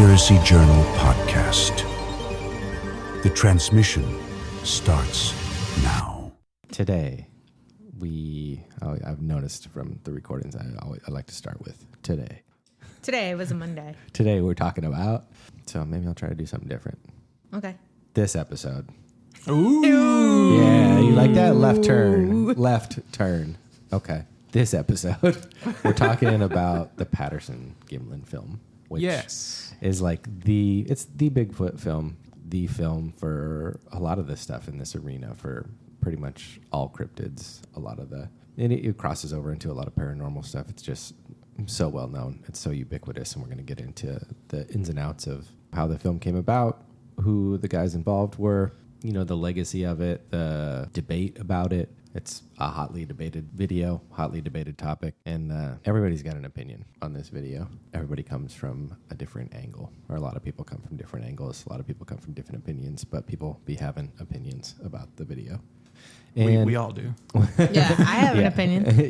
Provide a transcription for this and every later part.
Conspiracy Journal podcast. The transmission starts now. Today, I've noticed from the recordings, I like to start with today. Today was a Monday. Today we're talking about, so maybe I'll try to do something different. Okay. This episode. Ooh. Yeah, you like that? Left turn. Okay. This episode, we're talking about the Patterson Gimlin film, which is like the Bigfoot film, the film for a lot of the stuff in this arena for pretty much all cryptids. It crosses over into a lot of paranormal stuff. It's just so well known. It's so ubiquitous, and we're going to get into the ins and outs of how the film came about, who the guys involved were, the legacy of it, the debate about it. It's a hotly debated video, hotly debated topic, and everybody's got an opinion on this video. Everybody comes from a different angle, or a lot of people come from different angles. A lot of people come from different opinions, but people be having opinions about the video. And we all do. Yeah, I have an opinion.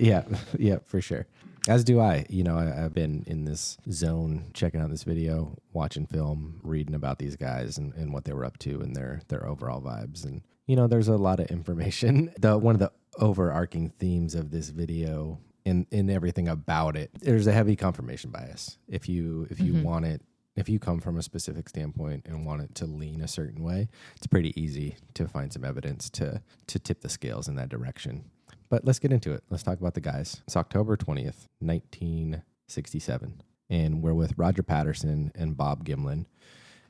Yeah, for sure. As do I. I've been in this zone, checking out this video, watching film, reading about these guys and what they were up to and their overall vibes. And, there's a lot of information. One of the overarching themes of this video and everything about it, there's a heavy confirmation bias. If you want it, if you come from a specific standpoint and want it to lean a certain way, it's pretty easy to find some evidence to tip the scales in that direction. But let's get into it. Let's talk about the guys. It's October 20th, 1967. And we're with Roger Patterson and Bob Gimlin.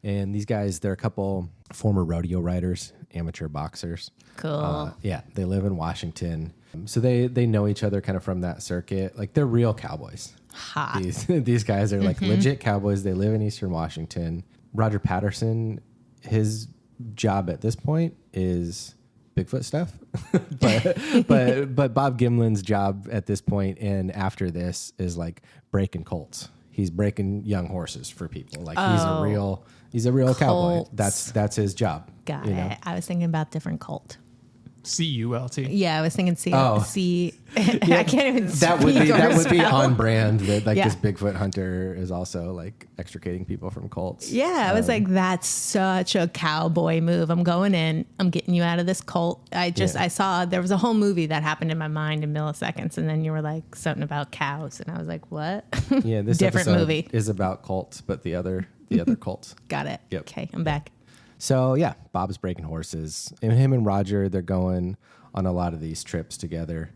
And these guys, they're a couple former rodeo riders, amateur boxers. Cool. They live in Washington. So they know each other kind of from that circuit. Like, they're real cowboys. Hot. These guys are like legit cowboys. They live in Eastern Washington. Roger Patterson, his job at this point is Bigfoot stuff. but Bob Gimlin's job at this point and after this is like breaking colts. He's breaking young horses for people. Like he's a real cowboy. That's his job. Got it. I was thinking about different cult. CULT. Yeah, I was thinking C. Oh. C. I can't even. That would be on brand. That this Bigfoot hunter is also like extricating people from cults. Yeah, I was like, that's such a cowboy move. I'm going in. I'm getting you out of this cult. I saw there was a whole movie that happened in my mind in milliseconds, and then you were like something about cows, and I was like, what? Yeah, this different episode movie is about cults, but the other cults. Got it. Yep. Okay, I'm back. So yeah, Bob's breaking horses, and him and Roger, they're going on a lot of these trips together,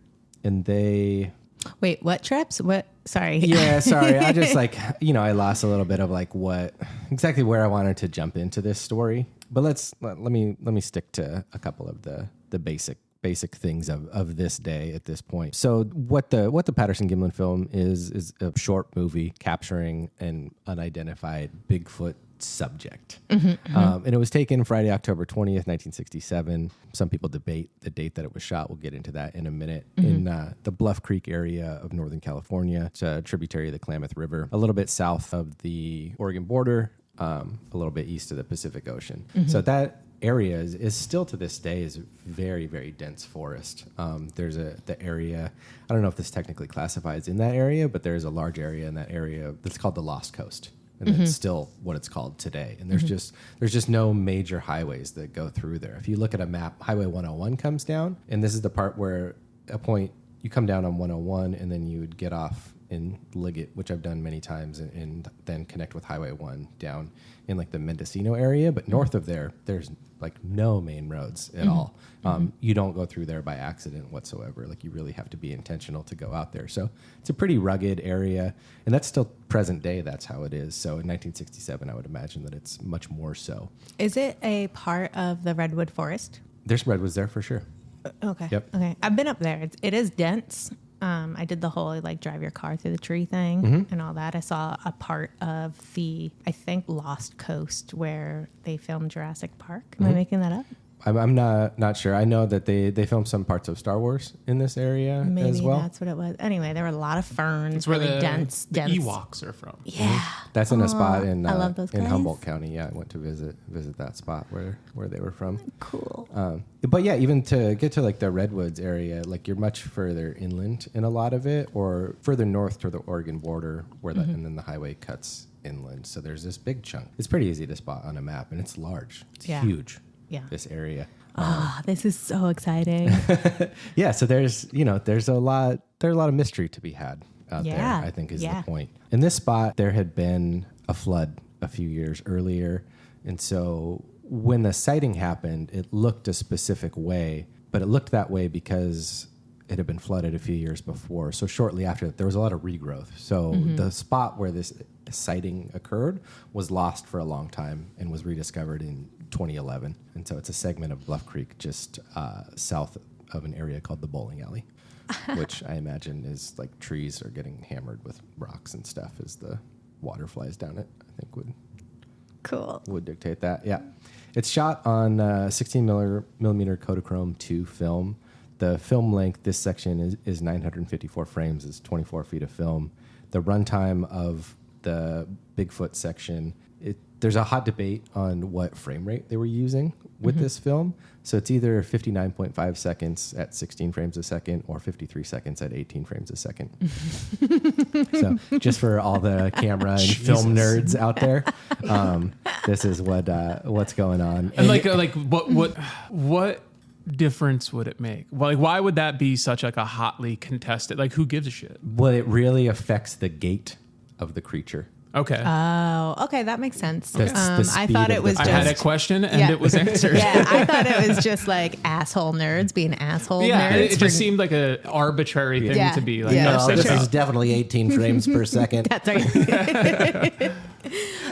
and they. Wait, what trips? What? Sorry. Yeah, sorry. I just I lost a little bit of like exactly where I wanted to jump into this story. But let me stick to a couple of the basic things of this day at this point. So what the Patterson Gimlin film is a short movie capturing an unidentified Bigfoot subject. And it was taken Friday, October 20th, 1967. Some people debate the date that it was shot. We'll get into that in a minute. In the Bluff Creek area of Northern California. It's a tributary of the Klamath River, a little bit south of the Oregon border, a little bit east of the Pacific Ocean. So that area is still to this day is very, very dense forest. There's the area, I don't know if this technically classifies in that area, but there's a large area in that area that's called the Lost Coast. And it's still what it's called today. And there's just no major highways that go through there. If you look at a map, Highway 101 comes down, and this is the part where you come down on 101, and then you would get off in Liggett, which I've done many times, and then connect with Highway 1 down in like the Mendocino area. But north of there's like no main roads at all. You don't go through there by accident whatsoever. Like, you really have to be intentional to go out there. So it's a pretty rugged area, and that's still present day. That's how it is. So in 1967, I would imagine that it's much more so. Is it a part of the redwood forest? There's redwoods there for sure. Okay. Yep. Okay. I've been up there. It is dense. I did the whole like drive your car through the tree thing and all that. I saw a part of the, I think, Lost Coast where they filmed Jurassic Park. Am I making that up? I'm not sure. I know that they filmed some parts of Star Wars in this area as well. Maybe that's what it was. Anyway, there were a lot of ferns. It's where really the dense. Ewoks are from. Yeah. That's in a spot in I love those in guys. Humboldt County. Yeah, I went to visit that spot where they were from. Cool. But yeah, even to get to like the redwoods area, like you're much further inland in a lot of it, or further north to the Oregon border, where and then the highway cuts inland. So there's this big chunk. It's pretty easy to spot on a map, and it's large. It's huge. Yeah. This area. This is so exciting. Yeah. So there's a lot of mystery to be had out there, I think is the point. In this spot, there had been a flood a few years earlier. And so when the sighting happened, it looked a specific way, but it looked that way because it had been flooded a few years before. So shortly after that, there was a lot of regrowth. So the spot where this sighting occurred was lost for a long time and was rediscovered in 2011. And so it's a segment of Bluff Creek just south of an area called the Bowling Alley, which I imagine is like trees are getting hammered with rocks and stuff as the water flies down it, I think would dictate that. Yeah. It's shot on 16 millimeter Kodachrome 2 film. The film length, this section is 954 frames. It's 24 feet of film. The runtime of the Bigfoot section, there's a hot debate on what frame rate they were using with this film. So it's either 59.5 seconds at 16 frames a second or 53 seconds at 18 frames a second. So just for all the camera and film nerds out there, this is what's going on. And what difference would it make? Like, why would that be such like a hotly contested? Like, who gives a shit? Well, it really affects the gait of the creature. Okay. Oh, okay, that makes sense. The I thought it was I just... had a question and it was answered. Yeah, I thought it was just like asshole nerds being asshole nerds. It just seemed like an arbitrary thing to be like. Yeah. No, this is definitely 18 frames per second. That's right.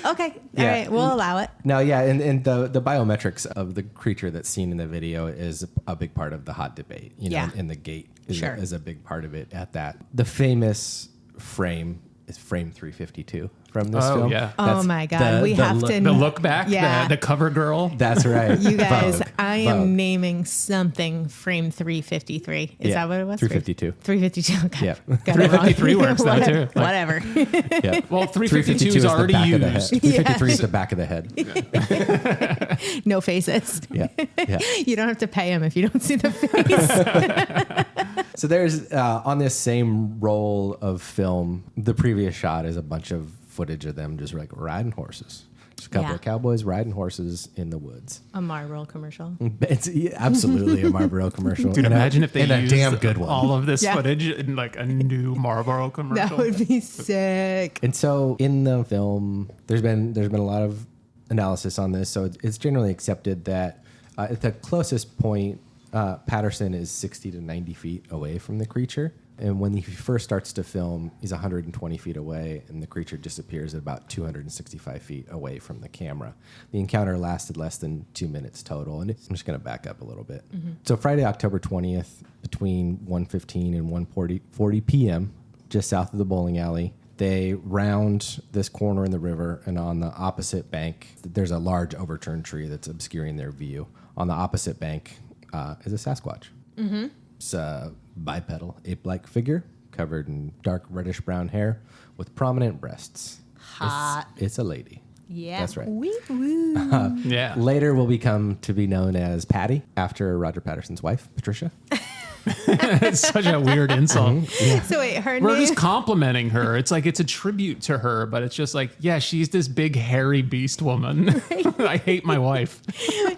Okay, all right, we'll allow it. No, yeah, and the biometrics of the creature that's seen in the video is a big part of the hot debate. And the gait is a big part of it at that. The famous frame is frame 352 from this film. Yeah. Oh my God. We have to... The look back, Yeah. the cover girl. That's right. You guys, Vogue. I am naming something frame 353. Is that what it was? 352. 352. Okay. Yeah. Got it wrong. 353 works though too. Whatever. Yeah. Well, 352 is the already back of the head. used. 353 is the back of the head. No faces. Yeah. Yeah. You don't have to pay him if you don't see the face. So there's on this same roll of film, the previous shot is a bunch of footage of them just like riding horses. Just a couple of cowboys riding horses in the woods. A Marlboro commercial. It's absolutely a Marlboro commercial. Dude, imagine if they and used a damn good one. all of this footage in like a new Marlboro commercial. That would be sick. And so in the film, there's been a lot of analysis on this. So it's generally accepted that at the closest point, Patterson is 60 to 90 feet away from the creature. And when he first starts to film, he's 120 feet away, and the creature disappears at about 265 feet away from the camera. The encounter lasted less than 2 minutes total. And I'm just going to back up a little bit. So Friday, October 20th, between 1:15 and 1:40 p.m., just south of the bowling alley, they round this corner in the river, and on the opposite bank, there's a large overturned tree that's obscuring their view. On the opposite bank is a Sasquatch. It's a bipedal, ape-like figure covered in dark reddish-brown hair with prominent breasts. Hot. It's a lady. Yeah. That's right. Woo, woo. Yeah. Later will become to be known as Patty, after Roger Patterson's wife, Patricia. It's such a weird insult. So wait, her We're name... just complimenting her. It's like it's a tribute to her, but it's just like, yeah, she's this big hairy beast woman. I hate my wife.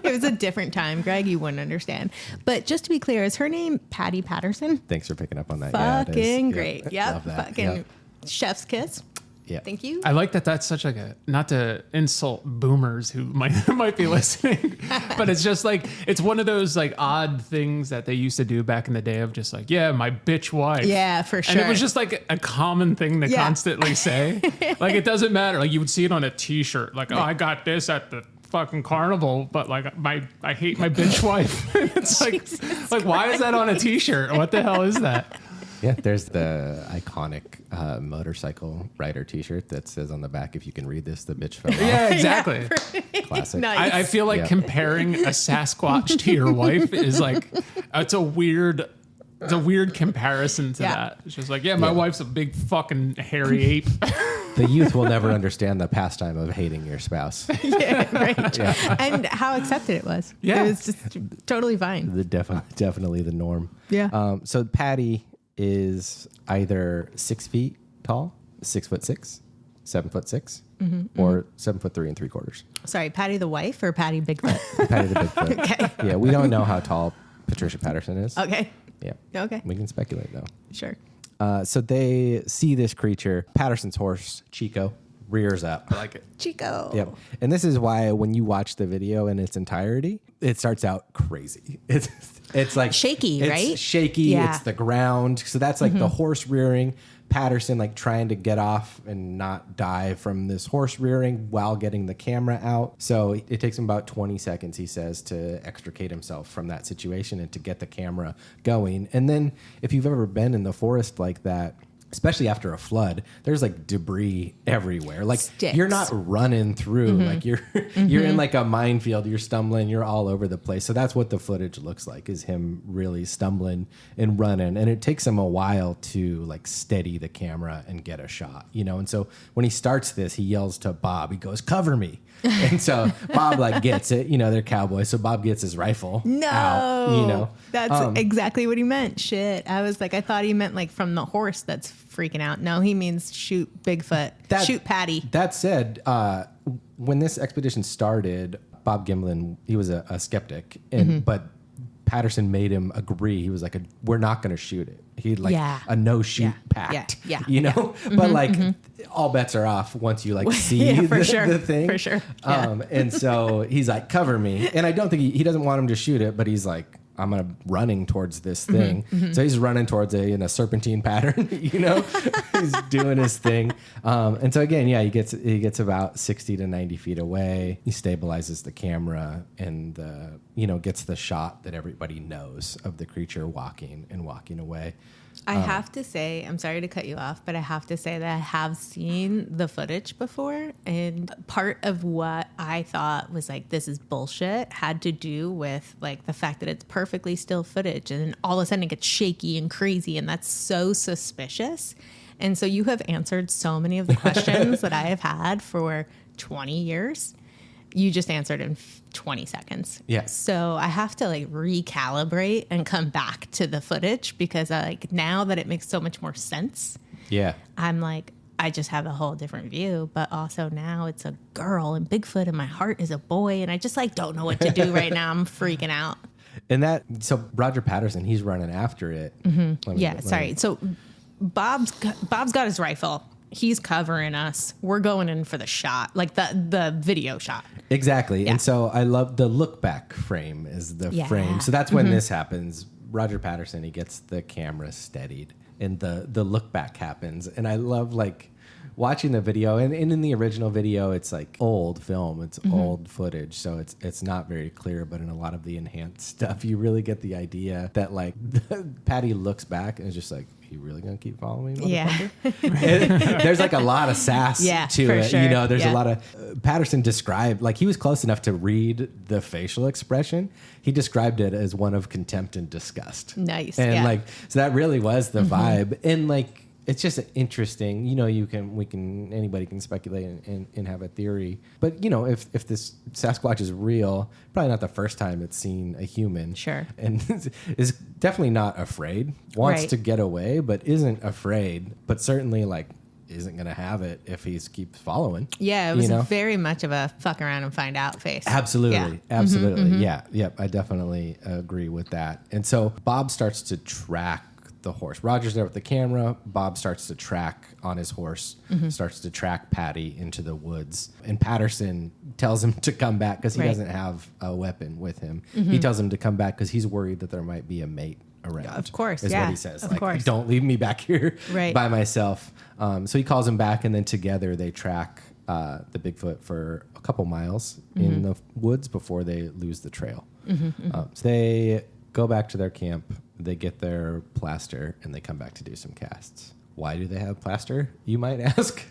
It was a different time, Greg. You wouldn't understand. But just to be clear, is her name Patty Patterson? Thanks for picking up on that. Fucking Yeah, great. Love Yep. that. Fucking Yep. chef's kiss. Yep. Thank you. I like that. That's such like a, not to insult boomers who might be listening, but it's just like, it's one of those like odd things that they used to do back in the day of just like, yeah, my bitch wife. Yeah, for sure. And it was just like a common thing to constantly say. Like, it doesn't matter. Like, you would see it on a t-shirt. Like, oh, I got this at the fucking carnival, but like I hate my bitch wife. It's like, why is that on a t-shirt? What the hell is that? Yeah, there's the iconic motorcycle rider T-shirt that says on the back, "If you can read this, the bitch fell off." Yeah, exactly. Classic. Nice. I feel like comparing a Sasquatch to your wife is like, it's a weird comparison to that. It's just like, yeah, my wife's a big fucking hairy ape. The youth will never understand the pastime of hating your spouse. Yeah, right. And how accepted it was. Yeah. It was just totally fine. Definitely the norm. Yeah. So Patty is either 6 feet tall, 6'6", 7'6", or 7'3" 3/4. Sorry, Patty the wife or Patty Bigfoot? Patty the Bigfoot. Okay. Yeah, we don't know how tall Patricia Patterson is. Okay. Yeah. Okay. We can speculate though. Sure. So they see this creature. Patterson's horse, Chico, rears up. I like it. Chico. Yep. And this is why when you watch the video in its entirety, it starts out crazy. It's like shaky, it's right? Shaky. Yeah. It's the ground. So that's like the horse rearing. Patterson like trying to get off and not die from this horse rearing while getting the camera out. So it takes him about 20 seconds, he says, to extricate himself from that situation and to get the camera going. And then if you've ever been in the forest like that, especially after a flood, there's like debris everywhere. Like Sticks. You're not running through, like you're in like a minefield, you're stumbling, you're all over the place. So that's what the footage looks like, is him really stumbling and running. And it takes him a while to like steady the camera and get a shot, you know? And so when he starts this, he yells to Bob, he goes, "Cover me." And so Bob like gets it, you know, they're cowboys. So Bob gets his rifle out, you know. That's exactly what he meant. Shit. I was like, I thought he meant like from the horse that's freaking out. No, he means shoot Bigfoot. Shoot Patty. That said, when this expedition started, Bob Gimlin, he was a skeptic, and but Patterson made him agree. He was like, "We're not going to shoot it." He like a no shoot pact. Yeah. You know, but like all bets are off once you like see the thing. For sure. Yeah. And so he's like, "Cover me," and I don't think he doesn't want him to shoot it, but he's like, I'm running towards this thing. So he's running towards it in a serpentine pattern, you know, he's doing his thing. And so again, he gets about 60 to 90 feet away. He stabilizes the camera and, gets the shot that everybody knows of the creature walking away. I have to say, I'm sorry to cut you off, but I have to say that I have seen the footage before. And part of what I thought was like, this is bullshit, had to do with like the fact that it's perfectly still footage. And then all of a sudden it gets shaky and crazy. And that's so suspicious. And so you have answered so many of the questions that I have had for 20 years. You just answered in 20 seconds. Yeah. So I have to like recalibrate and come back to the footage because now that it makes so much more sense. Yeah. I'm like, I just have a whole different view, but also now it's a girl and Bigfoot and my heart is a boy and I just like don't know what to do right now. I'm freaking out. And so Roger Patterson, he's running after it. Sorry. So Bob's got his rifle. He's covering us. We're going in for the shot, like the video shot. Exactly. Yeah. And so I love the look back frame is the frame. So that's when this happens. Roger Patterson, he gets the camera steadied and the look back happens. And I love like watching the video and in the original video, it's like old film. It's old footage. So it's not very clear, but in a lot of the enhanced stuff, you really get the idea that like Patty looks back and is just like, you really gonna keep following me? Yeah. There's like a lot of sass to it. Sure. You know, there's a lot of Patterson described, like he was close enough to read the facial expression. He described it as one of contempt and disgust. Nice. And like, so that really was the vibe. And like, it's just interesting, you know, anybody can speculate and have a theory. But, you know, if this Sasquatch is real, probably not the first time it's seen a human. Sure. And is definitely not afraid, wants to get away, but isn't afraid, but certainly like isn't going to have it if he keeps following. Yeah, it was very much of a fuck around and find out face. Absolutely. Yeah. Absolutely. Yeah. Yep. I definitely agree with that. And so Bob starts to track the horse. Roger's there with the camera. Bob starts to track on his horse, starts to track Patty into the woods. And Patterson tells him to come back because he doesn't have a weapon with him. He tells him to come back because he's worried that there might be a mate around. Of course, is what he says. Like, don't leave me back here by myself. So he calls him back, and then together they track the Bigfoot for a couple miles in the woods before they lose the trail. So they go back to their camp. They get their plaster and they come back to do some casts. Why do they have plaster, you might ask?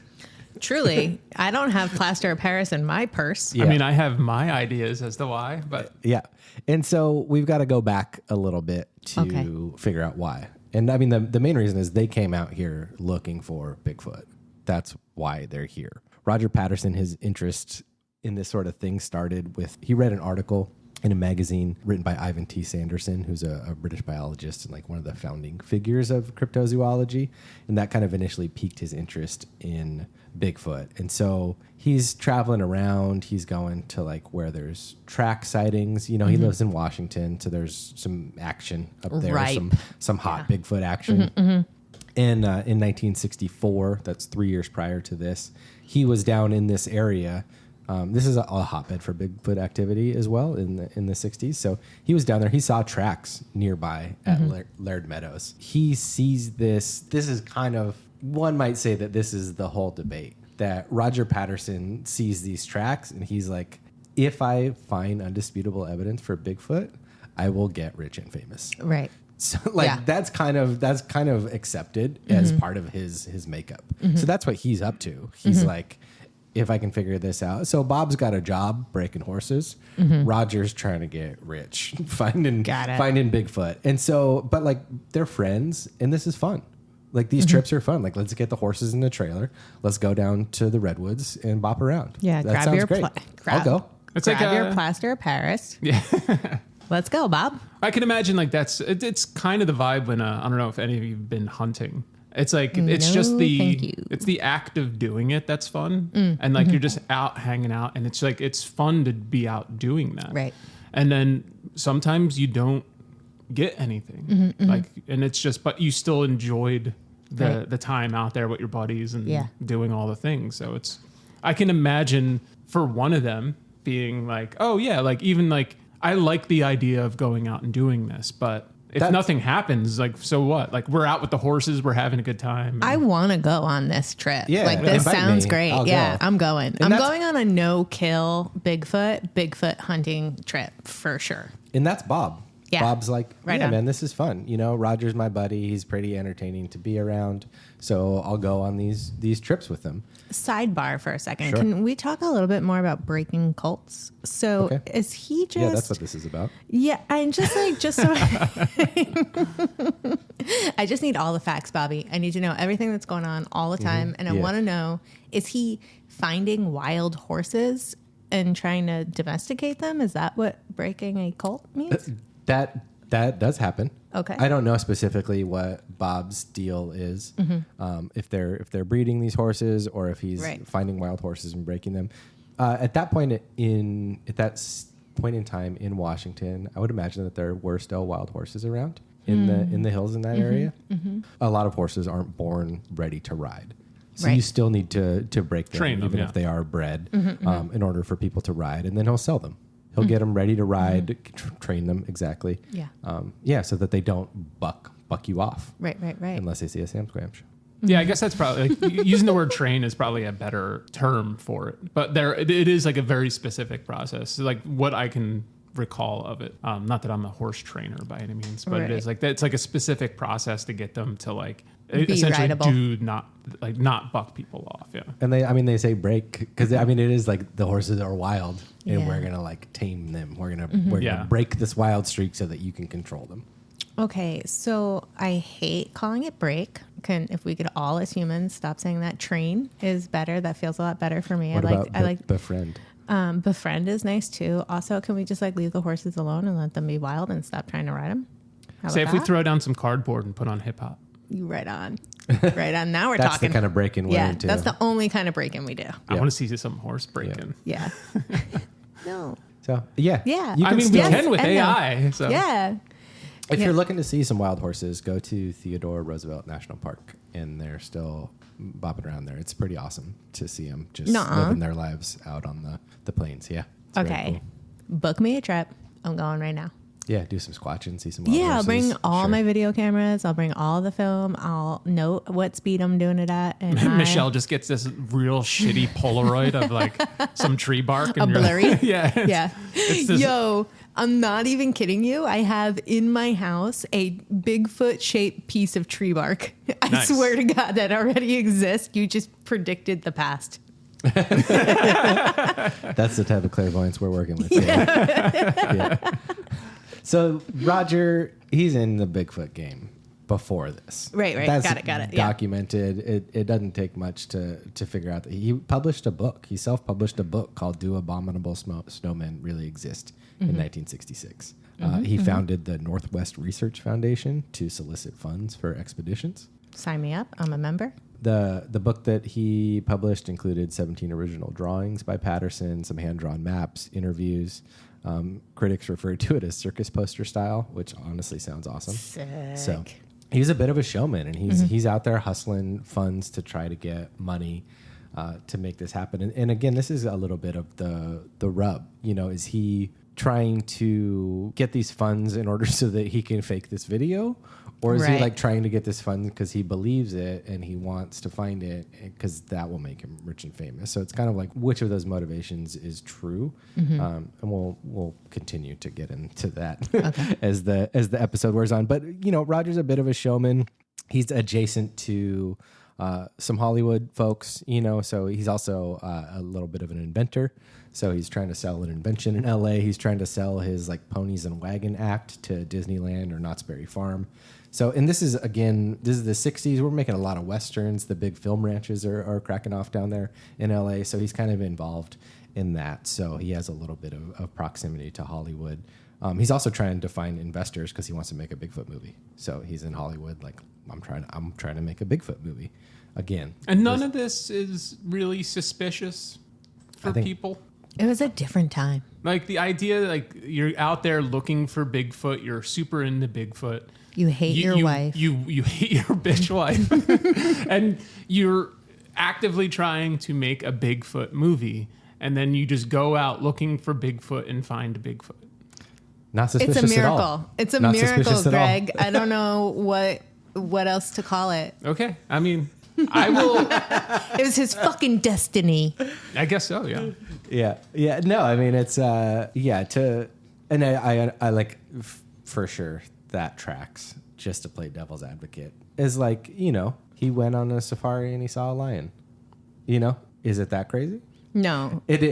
Truly, I don't have plaster of Paris in my purse. Yeah. I mean, I have my ideas as to why, but yeah. And so we've got to go back a little bit to figure out why. And I mean, the main reason is they came out here looking for Bigfoot. That's why they're here. Roger Patterson, his interest in this sort of thing started with, he read an article in a magazine written by Ivan T. Sanderson, who's a British biologist and like one of the founding figures of cryptozoology. And that kind of initially piqued his interest in Bigfoot. And so he's traveling around. He's going to like where there's track sightings. You know, he lives in Washington, so there's some action up there, Right. some hot Bigfoot action. And in 1964, that's 3 years prior to this, he was down in this area. This is a hotbed for Bigfoot activity as well in the 60s. So he was down there. He saw tracks nearby at Laird Meadows. He sees this. This is kind of, one might say that this is the whole debate, that Roger Patterson sees these tracks and he's like, if I find undisputable evidence for Bigfoot, I will get rich and famous. Right. So like that's kind of accepted as part of his makeup. So that's what he's up to. He's like, if I can figure this out. So Bob's got a job breaking horses. Roger's trying to get rich, finding Bigfoot. And so, but like they're friends and this is fun. Like these trips are fun. Like let's get the horses in the trailer. Let's go down to the redwoods and bop around. Yeah, that sounds great. I'll go. It's grab like your plaster of Paris. Yeah. Let's go, Bob. I can imagine like it's kind of the vibe when I don't know if any of you've been hunting. It's like it's just thank you. it's the act of doing it that's fun, and like you're just out hanging out, and it's like it's fun to be out doing that. Right. And then sometimes you don't get anything, like, and it's just, but you still enjoyed the time out there with your buddies and doing all the things. So it's, I can imagine for one of them being like, oh yeah, like even like I like the idea of going out and doing this, but if nothing happens, like, so what? Like, we're out with the horses, we're having a good time. I want to go on this trip. Yeah, like this invite sounds me. great. I'll Yeah, go. I'm going. And I'm going on a no-kill Bigfoot hunting trip for sure. And that's Bob. Yeah. Bob's like, Right yeah, on. man, this is fun. You know, Roger's my buddy. He's pretty entertaining to be around. So I'll go on these trips with him. Sidebar for a second. Sure. Can we talk a little bit more about breaking cults? So Okay. is he just... Yeah, that's what this is about. Yeah, I'm just like, just so... I just need all the facts, Bobby. I need to know everything that's going on all the time. And I Yeah. want to know, is he finding wild horses and trying to domesticate them? Is that what breaking a cult means? That does happen. Okay. I don't know specifically what Bob's deal is. If they're breeding these horses or if he's Right. finding wild horses and breaking them. At that point in time in Washington, I would imagine that there were still wild horses around in the hills in that area. A lot of horses aren't born ready to ride. So Right. you still need to break them, Train them, even yeah. if they are bred, in order for people to ride, and then he'll sell them. He'll get them ready to ride, train them exactly. Yeah. So that they don't buck you off. Right. Unless they see a Sam's Club show. Yeah, I guess that's probably like, using the word train is probably a better term for it. But it is like a very specific process. So like what I can recall of it. Not that I'm a horse trainer by any means, but Right. it is like it's like a specific process to get them to like Be essentially rideable. not buck people off. Yeah. And they say break because it is like the horses are wild and Yeah. we're gonna like tame them. We're Yeah. gonna break this wild streak so that you can control them. Okay, so I hate calling it break. If we could all as humans stop saying that train is better, that feels a lot better for me. What I about like befriend? befriend is nice too. Also, can we just like leave the horses alone and let them be wild and stop trying to ride them? How Say about if we that? throw down some cardboard and put on hip hop. You right on. Right on. Now we're That's talking. the kind of breaking we're yeah, into. that's the only kind of breaking we do. I Yeah. want to see some horse breaking. Yeah. No. So yeah. Yeah. You I can mean, still- we can with and no. AI. So. Yeah. If Yeah. you're looking to see some wild horses, go to Theodore Roosevelt National Park, and they're still bopping around there. It's pretty awesome to see them just Nuh-uh. living their lives out on the plains. Yeah. It's very Okay. cool. Book me a trip. I'm going right now. Yeah, do some squatching, see some wild Yeah, I'll horses. bring all Sure. my video cameras. I'll bring all the film. I'll note what speed I'm doing it at. And Michelle just gets this real shitty Polaroid of like some tree bark. And A you're blurry? Like, yeah. Yeah. It's this- Yo, I'm not even kidding you. I have in my house a Bigfoot shaped piece of tree bark. I Nice. swear to God that already exists. You just predicted the past. That's the type of clairvoyance we're working with. Yeah. So Roger, he's in the Bigfoot game before this. Right. That's Got it. Yeah. Documented. It doesn't take much to figure out that he published a book. He self-published a book called "Do Abominable Snowmen Really Exist?" in 1966. He founded the Northwest Research Foundation to solicit funds for expeditions. Sign me up. I'm a member. The book that he published included 17 original drawings by Patterson, some hand-drawn maps, interviews. Critics referred to it as circus poster style, which honestly sounds awesome. Sick. So he's a bit of a showman, and he's out there hustling funds to try to get money to make this happen. And again, this is a little bit of the rub. Is he trying to get these funds in order so that he can fake this video? Or is he like trying to get this fund because he believes it and he wants to find it because that will make him rich and famous? So it's kind of like which of those motivations is true, and we'll continue to get into that as the episode wears on. But Roger's a bit of a showman. He's adjacent to some Hollywood folks, so he's also a little bit of an inventor. So he's trying to sell an invention in LA. He's trying to sell his like ponies and wagon act to Disneyland or Knott's Berry Farm. So, and this is the 60s. We're making a lot of Westerns. The big film ranches are cracking off down there in LA. So he's kind of involved in that. So he has a little bit of proximity to Hollywood. He's also trying to find investors because he wants to make a Bigfoot movie. So he's in Hollywood. Like I'm trying to make a Bigfoot movie again. And none of this is really suspicious for people. It was a different time. Like the idea, like you're out there looking for Bigfoot. You're super into Bigfoot. You hate your wife. You hate your bitch wife. And you're actively trying to make a Bigfoot movie. And then you just go out looking for Bigfoot and find Bigfoot. Not suspicious It's a miracle. at all. It's a Not miracle, Greg. I don't know what else to call it. Okay. I mean, I will. It was his fucking destiny. I guess so, yeah. Yeah. No, I mean, it's, and I like, for sure, that tracks, just to play devil's advocate, is like, he went on a safari and he saw a lion. Is it that crazy? No. It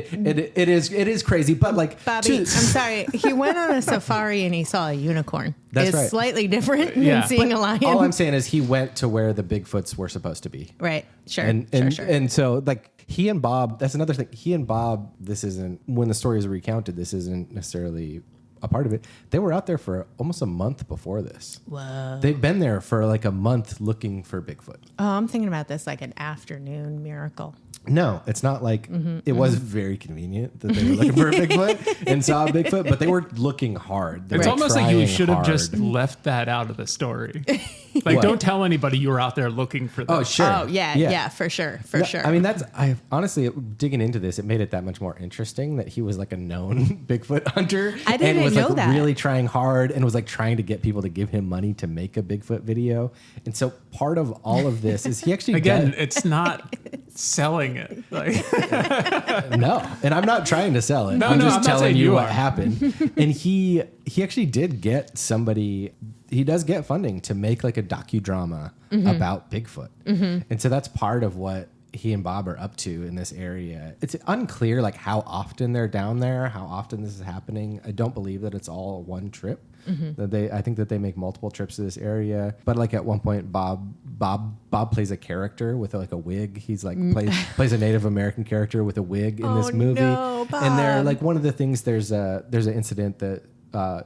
is crazy, but like, Bobby, I'm sorry. He went on a safari and he saw a unicorn. That's it's right. slightly different than seeing a lion. All I'm saying is he went to where the Bigfoots were supposed to be. Right. Sure. Sure. And so like he and Bob, that's another thing. He and Bob, when the story is recounted, this isn't necessarily a part of it. They were out there for almost a month before this. Whoa. They've been there for like a month looking for Bigfoot. Oh, I'm thinking about this like an afternoon miracle. No, it's not like it was very convenient that they were looking for a Bigfoot and saw a Bigfoot, but they were looking hard. It's almost like you should have just left that out of the story. Like, don't tell anybody you were out there looking for them. Oh, sure. Oh, yeah, for sure. I mean, I honestly, digging into this, it made it that much more interesting that he was like a known Bigfoot hunter. I didn't and was know like that. really trying hard and was like trying to get people to give him money to make a Bigfoot video. And so part of all of this is he actually it's not selling it. Like. No, and I'm not trying to sell it. I'm just telling you what happened. And he actually did get somebody. He does get funding to make like a docudrama about Bigfoot. And so that's part of what he and Bob are up to in this area. It's unclear like how often they're down there, how often this is happening. I don't believe that it's all one trip. I think that they make multiple trips to this area. But like at one point, Bob plays a character with like a wig. He's like plays a Native American character with a wig in this movie. No, Bob. And they're like one of the things. There's an incident that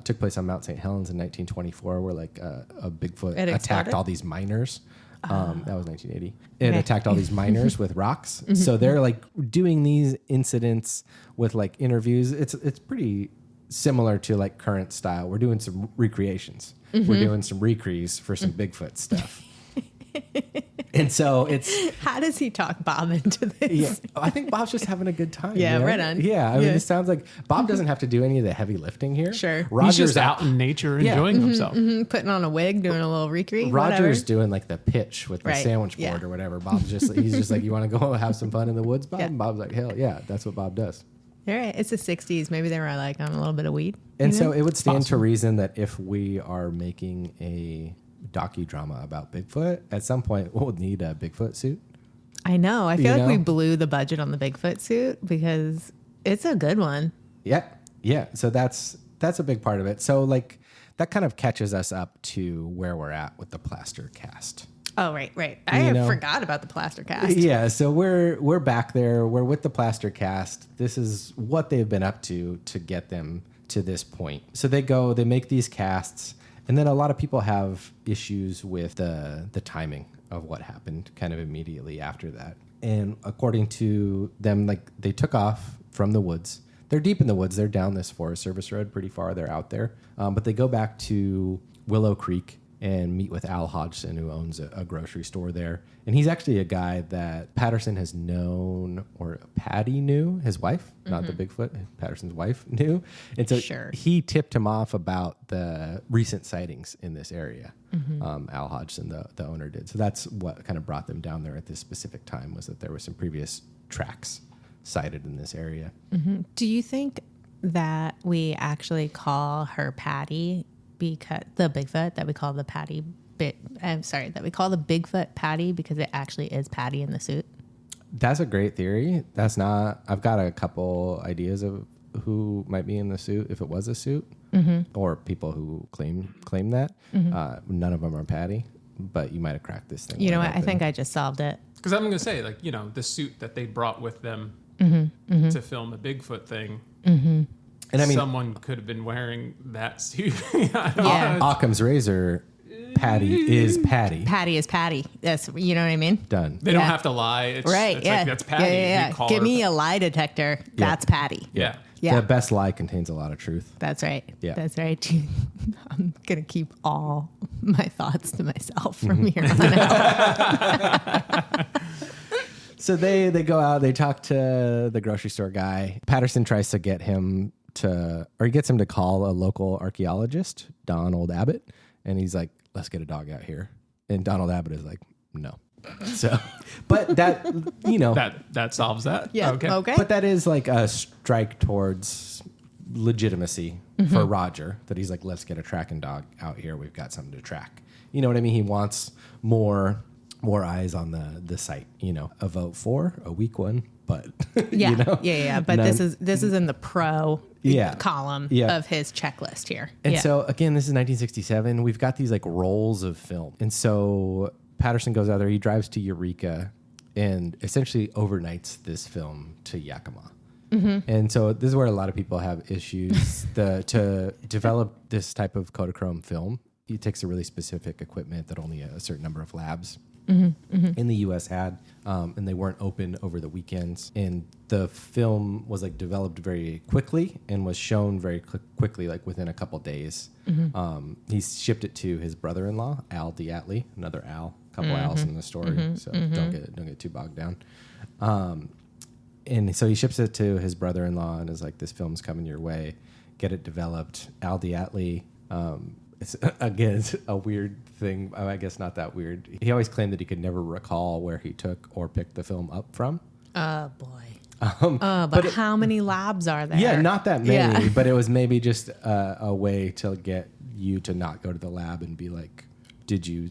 took place on Mount St. Helens in 1924, where like a Bigfoot attacked all these miners. That was 1980. It attacked all these miners with rocks. So they're like doing these incidents with like interviews. It's pretty similar to like current style. We're doing some recreations. We're doing some recrees for some Bigfoot stuff. And so it's... How does he talk Bob into this? Yeah, I think Bob's just having a good time. Yeah, right on. Yeah, I mean, it sounds like Bob doesn't have to do any of the heavy lifting here. Sure. He's just out in nature enjoying himself. Putting on a wig, doing a little recreate. Roger's doing like the pitch with the sandwich board or whatever. Bob's he's just like, you want to go have some fun in the woods, Bob? Yeah. And Bob's like, hell yeah, that's what Bob does. All right, it's the 60s. Maybe they were like on a little bit of weed. And so it would stand to reason that if we are making a docudrama about Bigfoot, at some point we'll need a Bigfoot suit. I know. I feel like we blew the budget on the Bigfoot suit because it's a good one. Yeah. So that's a big part of it. So like that kind of catches us up to where we're at with the plaster cast. Oh, right. I forgot about the plaster cast. Yeah, so we're back there. We're with the plaster cast. This is what they've been up to get them to this point. So they make these casts, and then a lot of people have issues with the timing of what happened kind of immediately after that. And according to them, like, they took off from the woods. They're deep in the woods. They're down this Forest Service road pretty far. They're out there. But they go back to Willow Creek and meet with Al Hodgson, who owns a grocery store there. And he's actually a guy that Patterson has known, or Patty knew, his wife, not the Bigfoot, Patterson's wife knew. And so he tipped him off about the recent sightings in this area. Al Hodgson, the owner, did. So that's what kind of brought them down there at this specific time, was that there was some previous tracks sighted in this area. Do you think that we actually call her Patty because the Bigfoot, that we call the Patty that we call the Bigfoot Patty because it actually is Patty in the suit? That's a great theory. That's not, I've got a couple ideas of who might be in the suit if it was a suit, or people who claim that. None of them are Patty, but you might have cracked this thing. You know what? I think I just solved it. Because I'm going to say, like, you know, the suit that they brought with them to film the Bigfoot thing. And I mean, someone could have been wearing that suit. Occam's razor, Patty is Patty. Patty is Patty. That's, you know what I mean? Done. They don't have to lie. It's like, that's Patty. Yeah. Give me a lie detector. That's Patty. Yeah. The best lie contains a lot of truth. That's right. Yeah. That's right. I'm going to keep all my thoughts to myself from here on out. So they go out, they talk to the grocery store guy. Patterson tries to get him he gets him to call a local archaeologist, Donald Abbott. And he's like, let's get a dog out here. And Donald Abbott is like, no. So, but that, you know. That solves that? Yeah. Okay. But that is like a strike towards legitimacy for Roger, that he's like, let's get a tracking dog out here. We've got something to track. You know what I mean? He wants more eyes on the site, you know. A vote for, a weak one, but yeah. You know? Yeah. But this is in the pro column of his checklist here. And so again, this is 1967. We've got these like rolls of film. And so Patterson goes out there, he drives to Eureka and essentially overnights this film to Yakima. And so this is where a lot of people have issues. To develop this type of Kodachrome film, it takes a really specific equipment that only a certain number of labs in the U.S. had, and they weren't open over the weekends. And the film was like developed very quickly and was shown very quickly, like within a couple days. He shipped it to his brother-in-law, Al Diatley, another Al, couple Al's in the story, so don't get too bogged down. And so he ships it to his brother-in-law and is like, this film's coming your way, get it developed. Al Diatley, it's a weird thing. I guess not that weird. He always claimed that he could never recall where he took or picked the film up from. Oh, boy. But how many labs are there? Yeah, not that many, but it was maybe just a way to get you to not go to the lab and be like, did you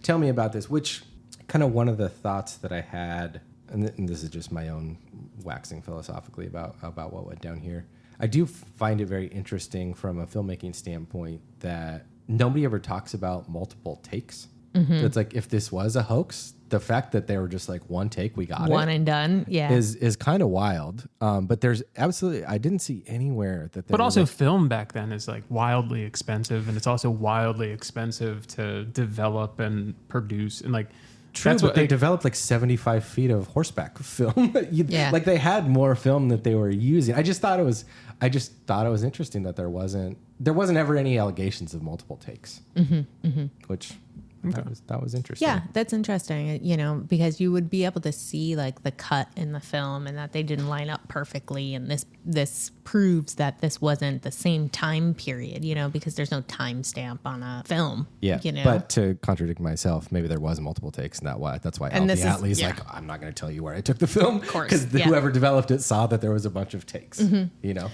tell me about this? Which kind of one of the thoughts that I had, and this is just my own waxing philosophically about what went down here. I do find it very interesting from a filmmaking standpoint that nobody ever talks about multiple takes. It's like, if this was a hoax, the fact that they were just like, one take, we got one and done, is kind of wild. But there's absolutely, I didn't see anywhere that. But also, film back then is like wildly expensive, and it's also wildly expensive to develop and produce, and like. True, that's what they developed like 75 feet of horseback film. Like they had more film that they were using. I just thought it was interesting that there wasn't ever any allegations of multiple takes, which that was interesting. Yeah, that's interesting. You know, because you would be able to see like the cut in the film and that they didn't line up perfectly, and this proves that this wasn't the same time period. You know, because there's no timestamp on a film. Yeah, you know? But to contradict myself, maybe there was multiple takes, and that's why Al Diatley's like, I'm not going to tell you where I took the film, of course, because whoever developed it saw that there was a bunch of takes. You know.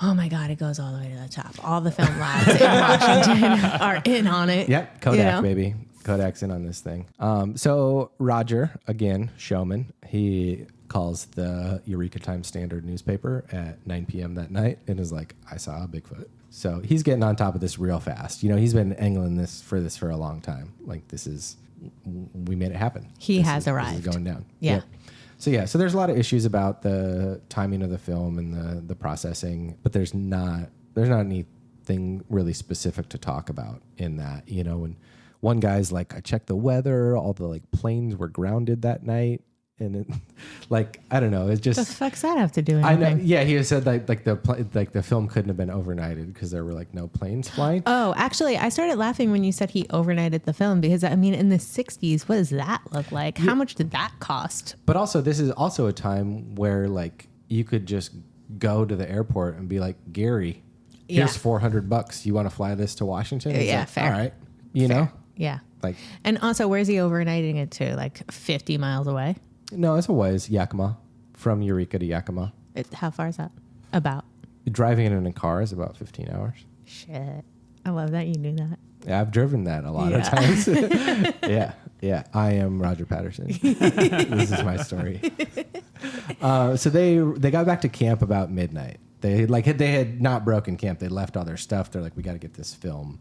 Oh my God, it goes all the way to the top. All the film labs in Washington are in on it. Yep, Kodak, baby. Kodak's in on this thing. So Roger, again, showman, he calls the Eureka Times Standard newspaper at 9 p.m. that night and is like, I saw a Bigfoot. So he's getting on top of this real fast. You know, he's been angling this for a long time. Like, we made it happen. He has arrived. This is going down. Yeah. So there's a lot of issues about the timing of the film and the processing, but there's not anything really specific to talk about in that. You know, when one guy's like, I checked the weather, all the like planes were grounded that night. And it, like, I don't know, it's just. The fuck's that have to do with I anything? know. Yeah, he said the film couldn't have been overnighted because there were like no planes flying. Oh, actually, I started laughing when you said he overnighted the film because I mean, in the '60s, what does that look like? How much did that cost? But also, this is also a time where like you could just go to the airport and be like, Gary, here's $400. You want to fly this to Washington? It's Yeah, like, fair. All right, you know, Yeah. like And also, where's he overnighting it to? Like 50 miles away? no, it's a ways Yakima, from Eureka to Yakima. How far is that? About. Driving it in a car is about 15 hours. Shit. I love that you knew that. Yeah, I've driven that a lot of times. Yeah. I am Roger Patterson. This is my story. So they got back to camp about midnight. They had not broken camp. They left all their stuff. They're like, we got to get this film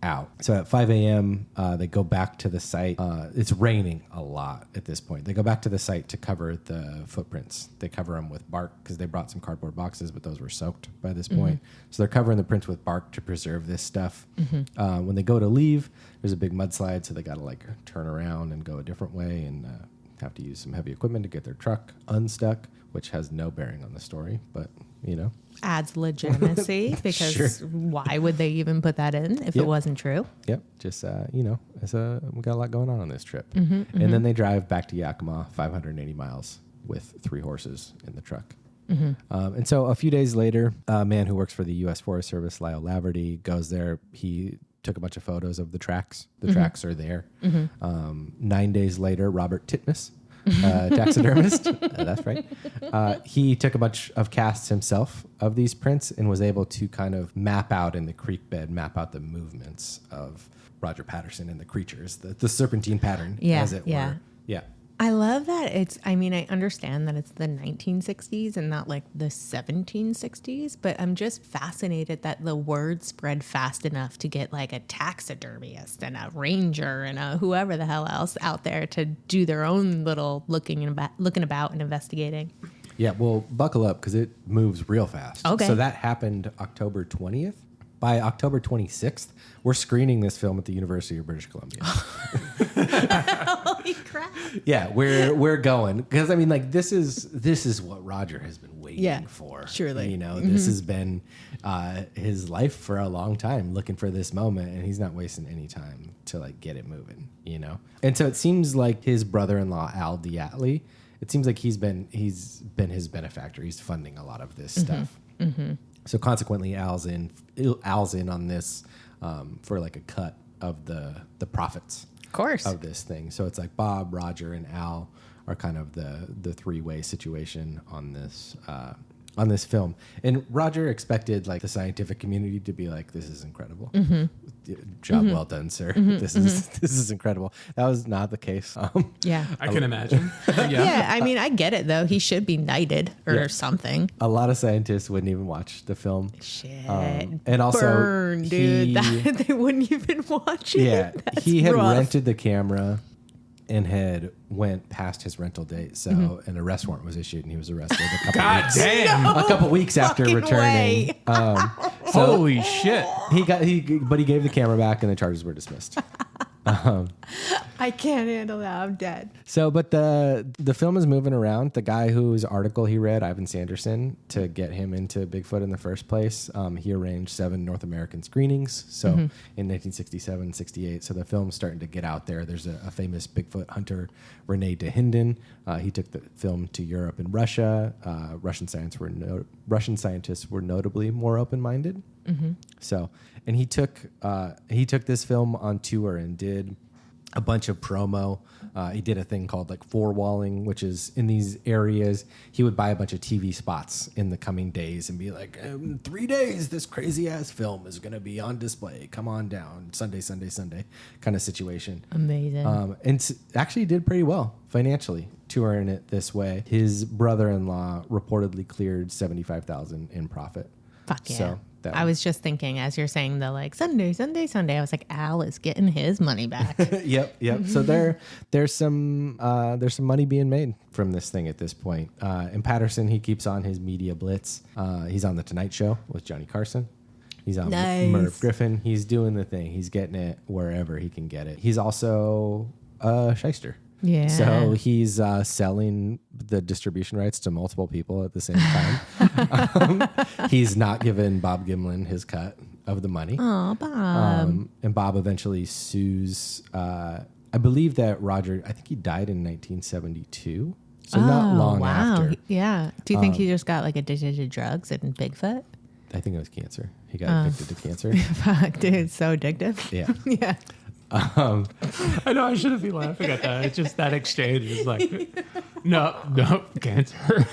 out. So at 5 a.m., they go back to the site. It's raining a lot at this point. They go back to the site to cover the footprints. They cover them with bark because they brought some cardboard boxes, but those were soaked by this point. So they're covering the prints with bark to preserve this stuff. When they go to leave, there's a big mudslide, so they got to like turn around and go a different way and have to use some heavy equipment to get their truck unstuck, which has no bearing on the story, but you know. Adds legitimacy because Sure. why would they even put that in if Yep. it wasn't true? Yep. Just, we got a lot going on this trip. And then they drive back to Yakima, 580 miles with 3 horses in the truck. And so a few days later, a man who works for the U.S. Forest Service, Lyle Laverty, goes there. He took a bunch of photos of the tracks. The tracks are there. 9 days later, Robert Titmus, taxidermist, that's right. He took a bunch of casts himself of these prints and was able to kind of map out in the creek bed, map out the movements of Roger Patterson and the creatures, the serpentine pattern, as it were. Yeah. I love that I understand that it's the 1960s and not like the 1760s, but I'm just fascinated that the word spread fast enough to get like a taxidermist and a ranger and a whoever the hell else out there to do their own little looking about and investigating. Yeah, well, buckle up because it moves real fast. Okay. So that happened October 20th. By October 26th, we're screening this film at the University of British Columbia. Holy crap. Yeah, we're going because I mean, like this is what Roger has been waiting for. Surely. You know, this has been his life for a long time, looking for this moment, and he's not wasting any time to like get it moving. You know, and so it seems like his brother-in-law Al Diatley. It seems like he's been his benefactor. He's funding a lot of this stuff. So consequently, Al's in on this for like a cut of the profits. Of course. Of this thing. So it's like Bob, Roger, and Al are kind of the three-way situation on this film. And Roger expected like the scientific community to be like, this is incredible. Job well done, sir. This is incredible. That was not the case. Yeah. I can imagine. Yeah, I mean, I get it though. He should be knighted or something. A lot of scientists wouldn't even watch the film. Shit. And also, Burn, dude. They wouldn't even watch it. yeah, That's he had rough. rented the camera and had went past his rental date. So an arrest warrant was issued, and he was arrested a couple God weeks. damn. A couple weeks after fucking returning. way. Holy shit. But he gave the camera back, and the charges were dismissed. I can't handle that. I'm dead. So, but the film is moving around. The guy whose article he read, Ivan Sanderson, to get him into Bigfoot in the first place, he arranged 7 North American screenings. So in 1967, 68. So the film's starting to get out there. There's a famous Bigfoot hunter, Rene de Hinden. He took the film to Europe and Russia. Russian scientists were notably more open-minded. So, and he took this film on tour and did a bunch of promo. He did a thing called like four-walling, which is in these areas, he would buy a bunch of TV spots in the coming days and be like, in 3 days, this crazy-ass film is going to be on display. Come on down. Sunday kind of situation. Amazing. And actually did pretty well financially touring it this way. His brother-in-law reportedly cleared $75,000 in profit. Fuck yeah. So that I was just thinking as you're saying the like Sunday. I was like, Al is getting his money back. Yep. So there's some money being made from this thing at this point. In Patterson, he keeps on his media blitz. He's on the Tonight Show with Johnny Carson. He's on Merv Griffin. He's doing the thing. He's getting it wherever he can get it. He's also a shyster. Yeah. So he's selling the distribution rights to multiple people at the same time. He's not giving Bob Gimlin his cut of the money. Oh, Bob. And Bob eventually sues. I believe that Roger, I think he died in 1972. So not long after. Yeah. Do you think he just got like addicted to drugs and Bigfoot? I think it was cancer. He got addicted to cancer. Fuck, dude, so addictive. Yeah. Yeah. I know I shouldn't be laughing at that. It's just that exchange is like, no, cancer.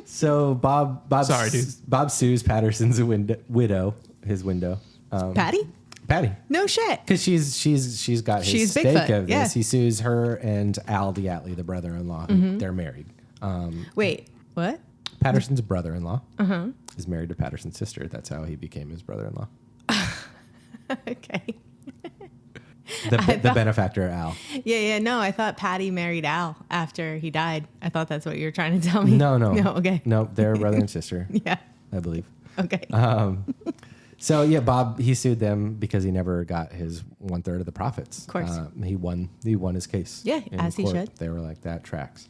So Bob Sorry, dude. Bob sues Patterson's widow. Patty? Patty. No shit. Because she's got his She's stake Bigfoot, of this. yeah. He sues her and Al Diatley, the brother-in-law. They're married. Wait, what? Patterson's brother-in-law is married to Patterson's sister. That's how he became his brother-in-law. Okay. The benefactor, Al. Yeah. No, I thought Patty married Al after he died. I thought that's what you were trying to tell me. No. No, okay. No, they're brother and sister, Yeah. I believe. Okay. So yeah, Bob, he sued them because he never got his 1/3 of the profits. Of course. He won his case. Yeah, in as he court. should. They were like, that tracks.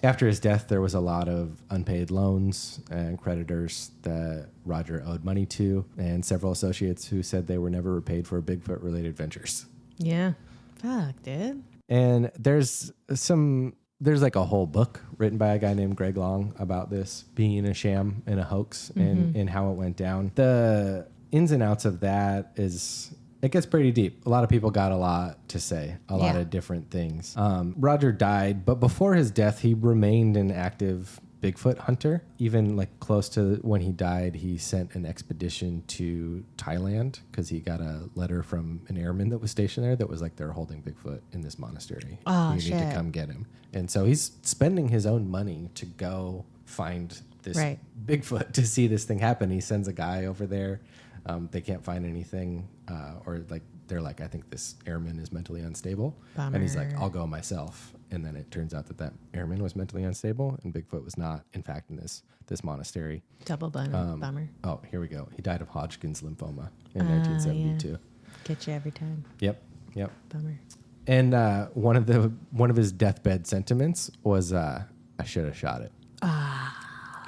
After his death, there was a lot of unpaid loans and creditors that Roger owed money to, and several associates who said they were never repaid for Bigfoot-related ventures. Yeah. Fuck, dude. And there's like a whole book written by a guy named Greg Long about this being a sham and a hoax and how it went down. The ins and outs of that it gets pretty deep. A lot of people got a lot to say, a lot of different things. Roger died, but before his death, he remained an active Bigfoot hunter. Even like close to when he died, he sent an expedition to Thailand because he got a letter from an airman that was stationed there that was like, they're holding Bigfoot in this monastery. Oh, you need to come get him. And so he's spending his own money to go find this Bigfoot to see this thing happen. He sends a guy over there. They can't find anything, or like they're like, I think this airman is mentally unstable. Bummer. And he's like, I'll go myself. And then it turns out that airman was mentally unstable, and Bigfoot was not, in fact, in this monastery. Double bummer. Oh, here we go. He died of Hodgkin's lymphoma in 1972. Yeah. Get you every time. Yep. Bummer. And one of his deathbed sentiments was, I should have shot it.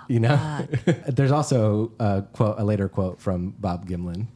You know, there's also a later quote from Bob Gimlin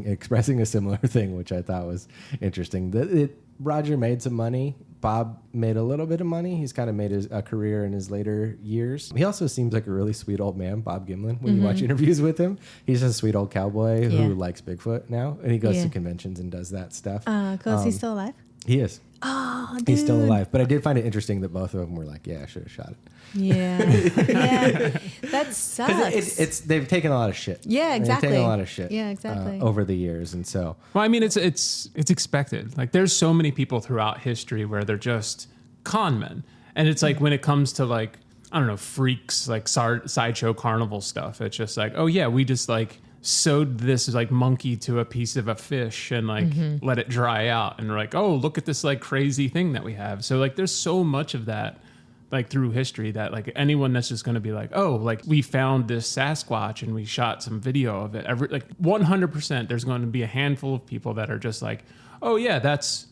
expressing a similar thing, which I thought was interesting. Roger made some money. Bob made a little bit of money. He's kind of made a career in his later years. He also seems like a really sweet old man, Bob Gimlin, when you watch interviews with him. He's a sweet old cowboy who likes Bigfoot now, and he goes to conventions and does that stuff. Cool. Is he still alive? He is. Oh, dude. He's still alive. But I did find it interesting that both of them were like, yeah, I should have shot it. Yeah. Yeah. That sucks. They've taken a lot of shit. Yeah, exactly. They've taken a lot of shit. Yeah, exactly. Over the years, and so. Well, I mean, it's expected. Like, there's so many people throughout history where they're just con men, and it's like when it comes to like, I don't know, freaks, like sideshow carnival stuff. It's just like, oh yeah, we just like sewed this like monkey to a piece of a fish and like let it dry out, and we're like, oh, look at this like crazy thing that we have. So like, there's so much of that. Like through history that like anyone that's just going to be like, oh, like we found this Sasquatch and we shot some video of it. Like 100%, there's going to be a handful of people that are just like, oh yeah, that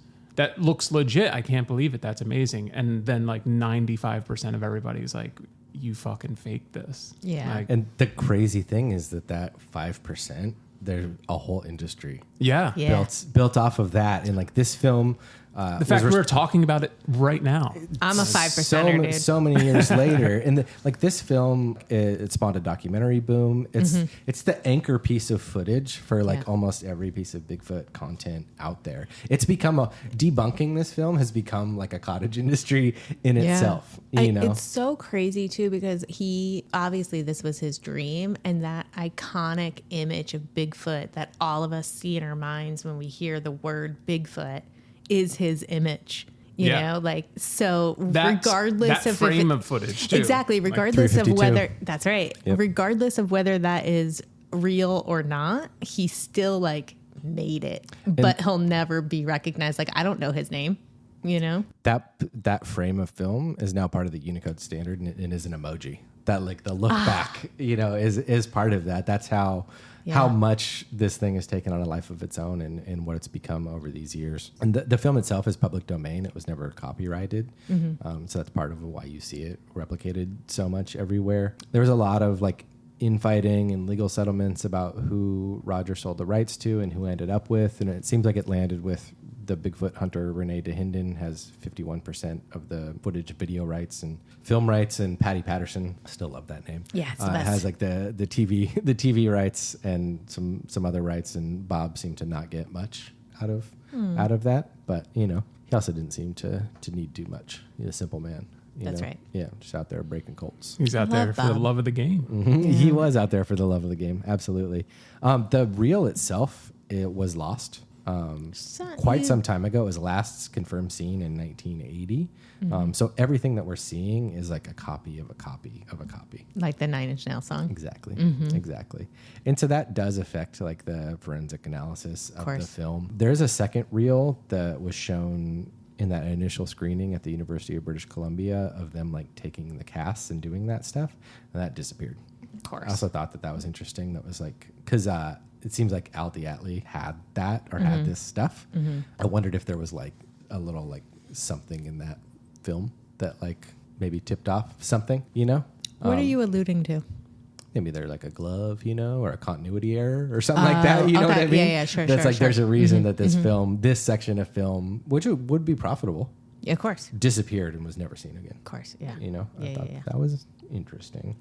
looks legit. I can't believe it. That's amazing. And then like 95% of everybody's like, you fucking faked this. Yeah. Like, And the crazy thing is that 5%, there's a whole industry yeah. built off of that. And like this film, The fact we're talking about it right now. I'm a 5%er, dude. So many years later, and this film, it spawned a documentary boom. It's the anchor piece of footage for like almost every piece of Bigfoot content out there. It's become debunking this film has become like a cottage industry in itself. You know, it's so crazy too because obviously this was his dream, and that iconic image of Bigfoot that all of us see in our minds when we hear the word Bigfoot is his image You Yeah. know, like, so That's, regardless that of frame if of footage, too. exactly, Like, regardless of 352. whether that's right, Yep. regardless of whether that is real or not, he still like made it, but he'll never be recognized. Like, I don't know his name, you know? That frame of film is now part of the Unicode standard, and it is an emoji. That like the look back, you know, is part of that. That's how much this thing has taken on a life of its own and what it's become over these years. And the film itself is public domain. It was never copyrighted. So that's part of why you see it replicated so much everywhere. There was a lot of like infighting and legal settlements about who Roger sold the rights to and who ended up with. And it seems like it landed with the Bigfoot hunter Renee DeHinden has 51% of the footage, video rights, and film rights, and Patty Patterson, still love that name. Yeah, it's the best. Has like the TV rights and some other rights, and Bob seemed to not get much out of that. But you know, he also didn't seem to need too much. He's a simple man. That's know? right. Yeah, just out there breaking colts. He's out there for the Bob. love of the game. He was out there for the love of the game. Absolutely. The reel itself, it was lost. Quite some time ago. It was last confirmed seen in 1980. So everything that we're seeing is like a copy of a copy of a copy. Like the 9 Inch Nails song. Exactly. Exactly. And so that does affect like the forensic analysis of the film. There's a second reel that was shown in that initial screening at the University of British Columbia of them like taking the casts and doing that stuff, and that disappeared. Of course. I also thought that was interesting. That was like, because it seems like Al Diatley had that or had this stuff. I wondered if there was like a little like something in that film that like maybe tipped off something, you know? What are you alluding to? Maybe they're like a glove, you know, or a continuity error or something like that. You know what I mean? Yeah, sure, That's sure, like sure. there's a reason that this film, this section of film, which would be profitable, Yeah, of course. disappeared and was never seen again. Of course, yeah. You know, I Yeah, thought yeah. that was interesting.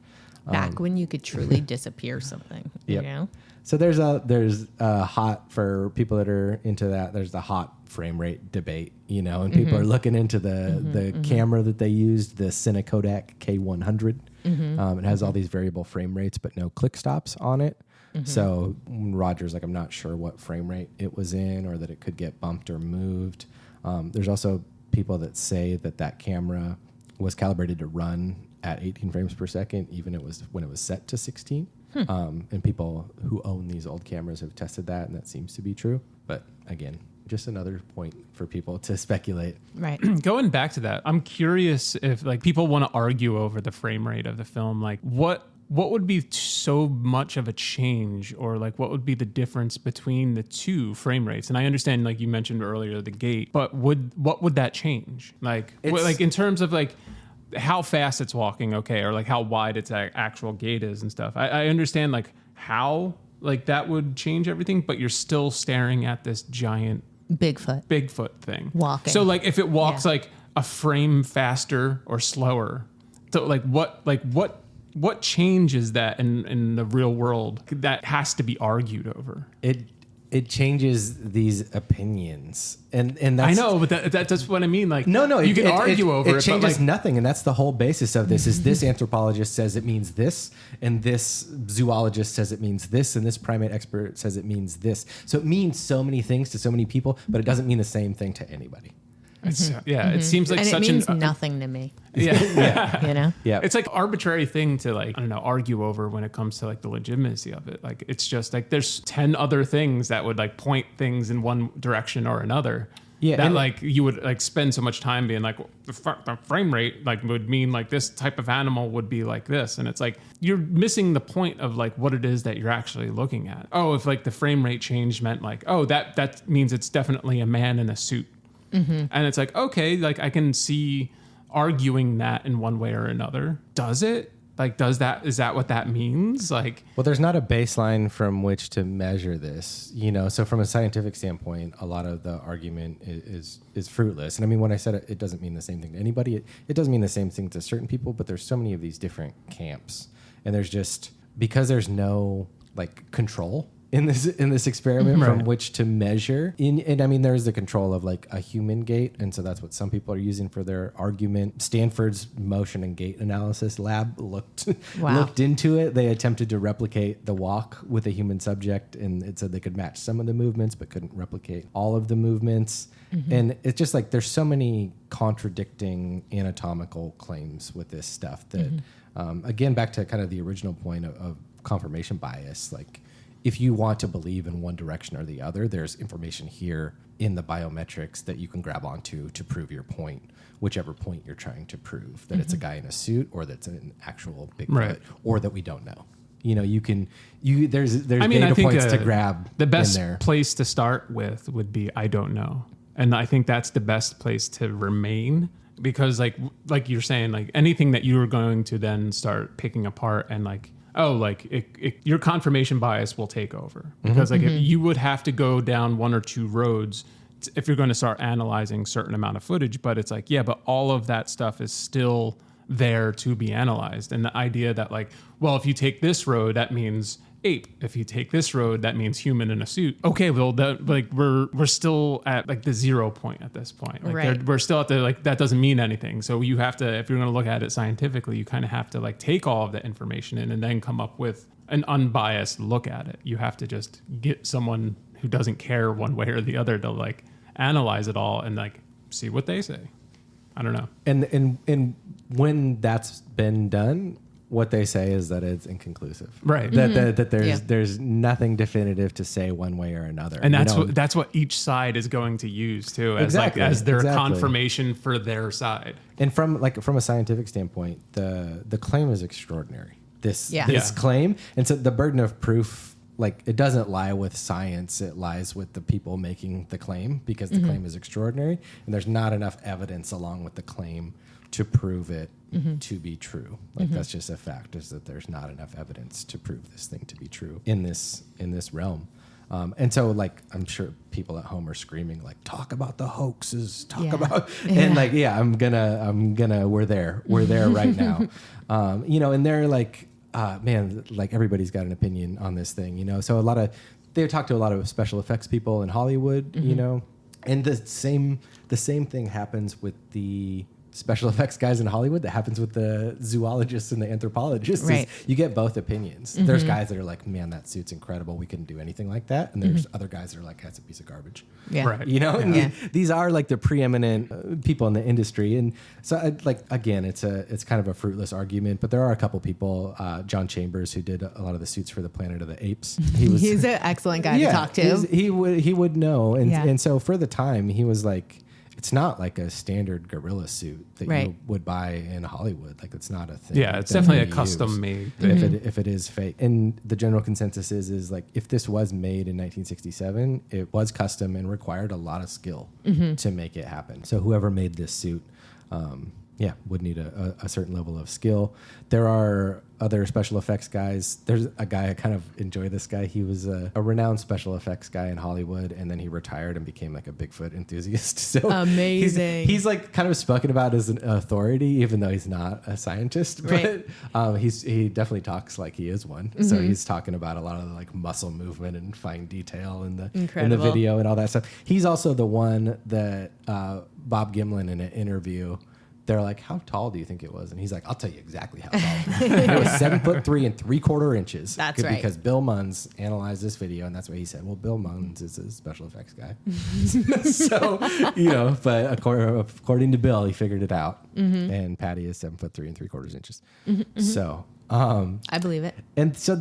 Back when you could truly disappear something, Yep. you know? So there's a hot, for people that are into that, there's the hot frame rate debate, you know, and people are looking into the camera that they used, the Cine Kodak K100. It has all these variable frame rates, but no click stops on it. So Roger's like, I'm not sure what frame rate it was in or that it could get bumped or moved. There's also people that say that camera was calibrated to run at 18 frames per second, even when it was set to 16. And people who own these old cameras have tested that, and that seems to be true. But again, just another point for people to speculate. Right. Going back to that, I'm curious if like people want to argue over the frame rate of the film. Like, what would be so much of a change, or like what would be the difference between the two frame rates? And I understand, like you mentioned earlier, the gate, but what would that change? Like, like in terms of like how fast it's walking, okay, or like how wide its actual gate is and stuff. I understand like how like that would change everything, but you're still staring at this giant Bigfoot thing walking. So like if it walks like a frame faster or slower, so like what changes that in the real world that has to be argued over? It changes these opinions, and that's, I know, but that's what I mean. Like, no, you can argue over it. It changes but like, nothing, and that's the whole basis of this. Is this anthropologist says it means this, and this zoologist says it means this, and this primate expert says it means this. So it means so many things to so many people, but it doesn't mean the same thing to anybody. it seems like And such it means an nothing to me, yeah. you know? Yeah, It's like arbitrary thing to like, I don't know, argue over when it comes to like the legitimacy of it. Like, it's just like there's 10 other things that would like point things in one direction or another. Yeah, that and like you would like spend so much time being like the frame rate like would mean like this type of animal would be like this, and it's like you're missing the point of like what it is that you're actually looking at. Oh, if like the frame rate change meant like, oh, that means it's definitely a man in a suit. And it's like, okay, like I can see arguing that in one way or another. Does it? Like, is that what that means? Like, well, there's not a baseline from which to measure this, you know. So from a scientific standpoint, a lot of the argument is fruitless. And I mean, when I said it doesn't mean the same thing to anybody. It doesn't mean the same thing to certain people. But there's so many of these different camps, and there's just because there's no like control in this experiment from which to measure. And I mean, there's the control of like a human gait, and so that's what some people are using for their argument. Stanford's motion and gait analysis lab looked into it. They attempted to replicate the walk with a human subject, and it said they could match some of the movements, but couldn't replicate all of the movements. And it's just like there's so many contradicting anatomical claims with this stuff that, again, back to kind of the original point of confirmation bias, like if you want to believe in one direction or the other, there's information here in the biometrics that you can grab onto to prove your point, whichever point you're trying to prove, that it's a guy in a suit or that's an actual Bigfoot or that we don't know. You know, there's data points to grab. The best place to start with would be, I don't know. And I think that's the best place to remain, because like you're saying, like anything that you are going to then start picking apart and like, your confirmation bias will take over, because like if you would have to go down one or two roads if you're going to start analyzing certain amount of footage, but it's like, yeah, but all of that stuff is still there to be analyzed. And the idea that like, well, if you take this road, that means ape. If you take this road, that means human in a suit. Okay, well, we're still at like the 0 point at this point. Like we're still at the like that doesn't mean anything. So you have to, if you're going to look at it scientifically, you kind of have to like take all of the information in and then come up with an unbiased look at it. You have to just get someone who doesn't care one way or the other to like analyze it all and like see what they say. I don't know. And when that's been done, what they say is that it's inconclusive, right? That there's nothing definitive to say one way or another, and that's what each side is going to use too, as their confirmation for their side. And from a scientific standpoint, the claim is extraordinary. This claim, and so the burden of proof, like it doesn't lie with science, it lies with the people making the claim, because the claim is extraordinary, and there's not enough evidence along with the claim to prove it to be true. Like that's just a fact, is that there's not enough evidence to prove this thing to be true in this realm. And so like, I'm sure people at home are screaming like, talk about the hoaxes, and like, I'm gonna, we're there right now. And they're like, man, like everybody's got an opinion on this thing, you know? So they talk to a lot of special effects people in Hollywood, you know, and the same thing happens with the special effects guys in Hollywood that happens with the zoologists and the anthropologists. Right. You get both opinions. There's guys that are like, man, that suit's incredible, we couldn't do anything like that. And there's other guys that are like, that's a piece of garbage. Yeah. Right. You know, these are like the preeminent people in the industry. And so like, again, it's kind of a fruitless argument, but there are a couple people, John Chambers, who did a lot of the suits for the Planet of the Apes. He's an excellent guy to talk to. He would know. And so for the time, he was like, it's not like a standard gorilla suit that you would buy in Hollywood. Like it's not a thing. Yeah, it's definitely a custom made thing. If it is fake. And the general consensus is like, if this was made in 1967, it was custom and required a lot of skill to make it happen. So whoever made this suit, would need a certain level of skill. There are other special effects guys. There's a guy, I kind of enjoy this guy. He was a renowned special effects guy in Hollywood, and then he retired and became like a Bigfoot enthusiast. So amazing. He's like kind of spoken about as an authority, even though he's not a scientist. But he definitely talks like he is one. So he's talking about a lot of the like muscle movement and fine detail in the video and all that stuff. He's also the one that Bob Gimlin in an interview, they're like, how tall do you think it was? And he's like, I'll tell you exactly how tall. It was 7'3" and 3/4 That's right. Because Bill Munns analyzed this video, and that's what he said. Well, Bill Munns is a special effects guy. So, but according to Bill, he figured it out. And Patty is 7'3" and 3/4. So, I believe it. And so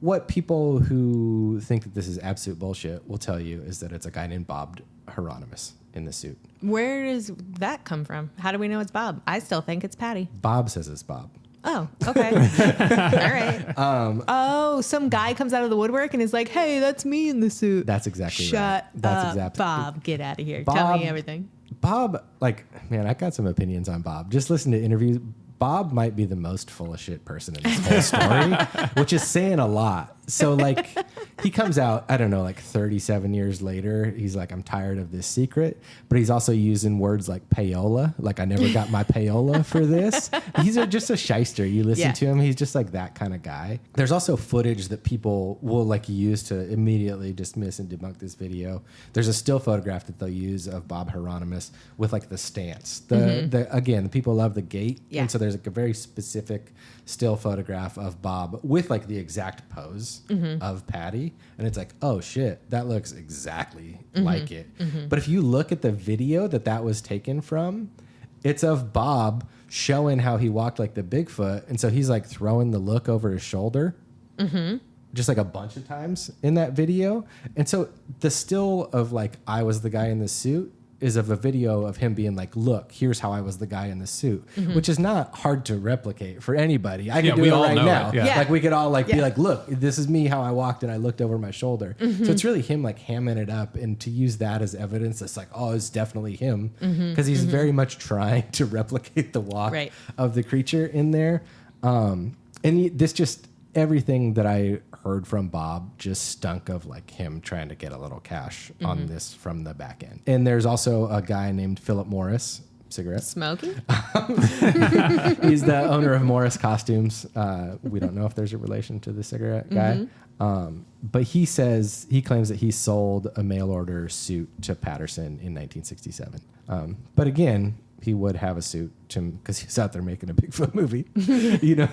what people who think that this is absolute bullshit will tell you is that it's a guy named Bob Hieronymus in the suit. Where does that come from? How do we know it's Bob? I still think it's Patty. Bob says it's Bob. Oh, okay. All right. Some guy comes out of the woodwork and is like, hey, that's me in the suit. That's exactly Shut right. That's up, exactly Bob. Get out of here. Tell me everything. Bob, like, man, I got some opinions on Bob. Just listen to interviews. Bob might be the most full of shit person in this whole story, which is saying a lot. So like he comes out, I don't know, like 37 years later. He's like, I'm tired of this secret, but he's also using words like payola. Like I never got my payola for this. He's just a shyster. You listen to him. He's just like that kind of guy. There's also footage that people will like use to immediately dismiss and debunk this video. There's a still photograph that they'll use of Bob Hieronymus with like the stance. Again, the people love the gait. Yeah. And so there's like a very specific still photograph of Bob with like the exact pose of Patty. And it's like, oh shit, that looks exactly like it. But if you look at the video that was taken from, it's of Bob showing how he walked like the Bigfoot. And so he's like throwing the look over his shoulder. Just like a bunch of times in that video. And so the still of like, I was the guy in the suit is of a video of him being like, look, here's how I was the guy in the suit, which is not hard to replicate for anybody. I can do it right now. Yeah. Like we could all like be like, look, this is me, how I walked and I looked over my shoulder. So it's really him like hamming it up, and to use that as evidence, it's like, oh, it's definitely him, because he's very much trying to replicate the walk of the creature in there. This just, everything that I heard from Bob just stunk of like him trying to get a little cash on this from the back end. And there's also a guy named Philip Morris, cigarettes. Smoky? He's the owner of Morris Costumes. We don't know if there's a relation to the cigarette guy. But he claims that he sold a mail order suit to Patterson in 1967. But again, he would have a suit because he's out there making a Bigfoot movie,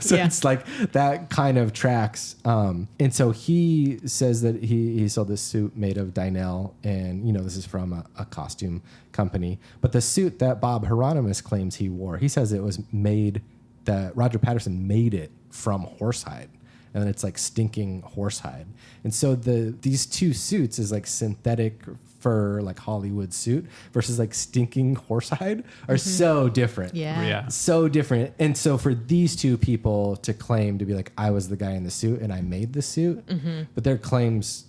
So it's like that kind of tracks. And so he says that he sold this suit made of Dynel, and this is from a costume company. But the suit that Bob Hieronymus claims he wore, he says it was made, that Roger Patterson made it from horsehide. And then it's like stinking horsehide. And so these two suits is like synthetic fur, like Hollywood suit, versus like stinking horsehide are so different. Yeah. So different. And so for these two people to claim to be like, I was the guy in the suit and I made the suit, but their claims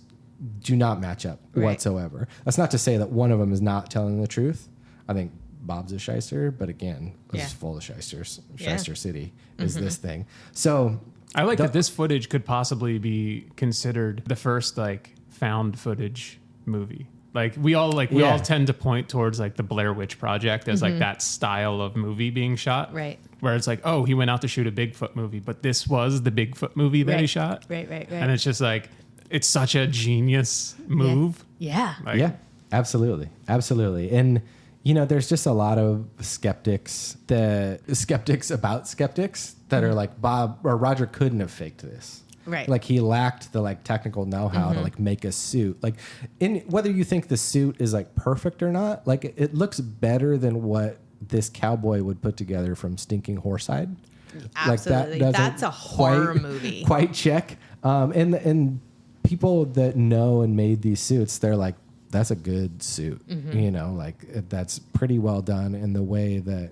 do not match up whatsoever. That's not to say that one of them is not telling the truth. I think Bob's a shyster, but again, it's full of shysters. Shyster City is this thing. So I like that this footage could possibly be considered the first like found footage movie. Like we all tend to point towards like the Blair Witch Project as like that style of movie being shot. Right. Where it's like, oh, he went out to shoot a Bigfoot movie, but this was the Bigfoot movie that he shot. Right. And it's just like, it's such a genius move. Yeah. Like, absolutely. And there's just a lot of skeptics about skeptics that are like, Bob or Roger couldn't have faked this. Right. Like he lacked the like technical know-how to like make a suit. Like whether you think the suit is like perfect or not, like it looks better than what this cowboy would put together from stinking horsehide. Absolutely. Like that's a horror movie. Quite check. And people that know and made these suits, they're like, that's a good suit. Like that's pretty well done in the way that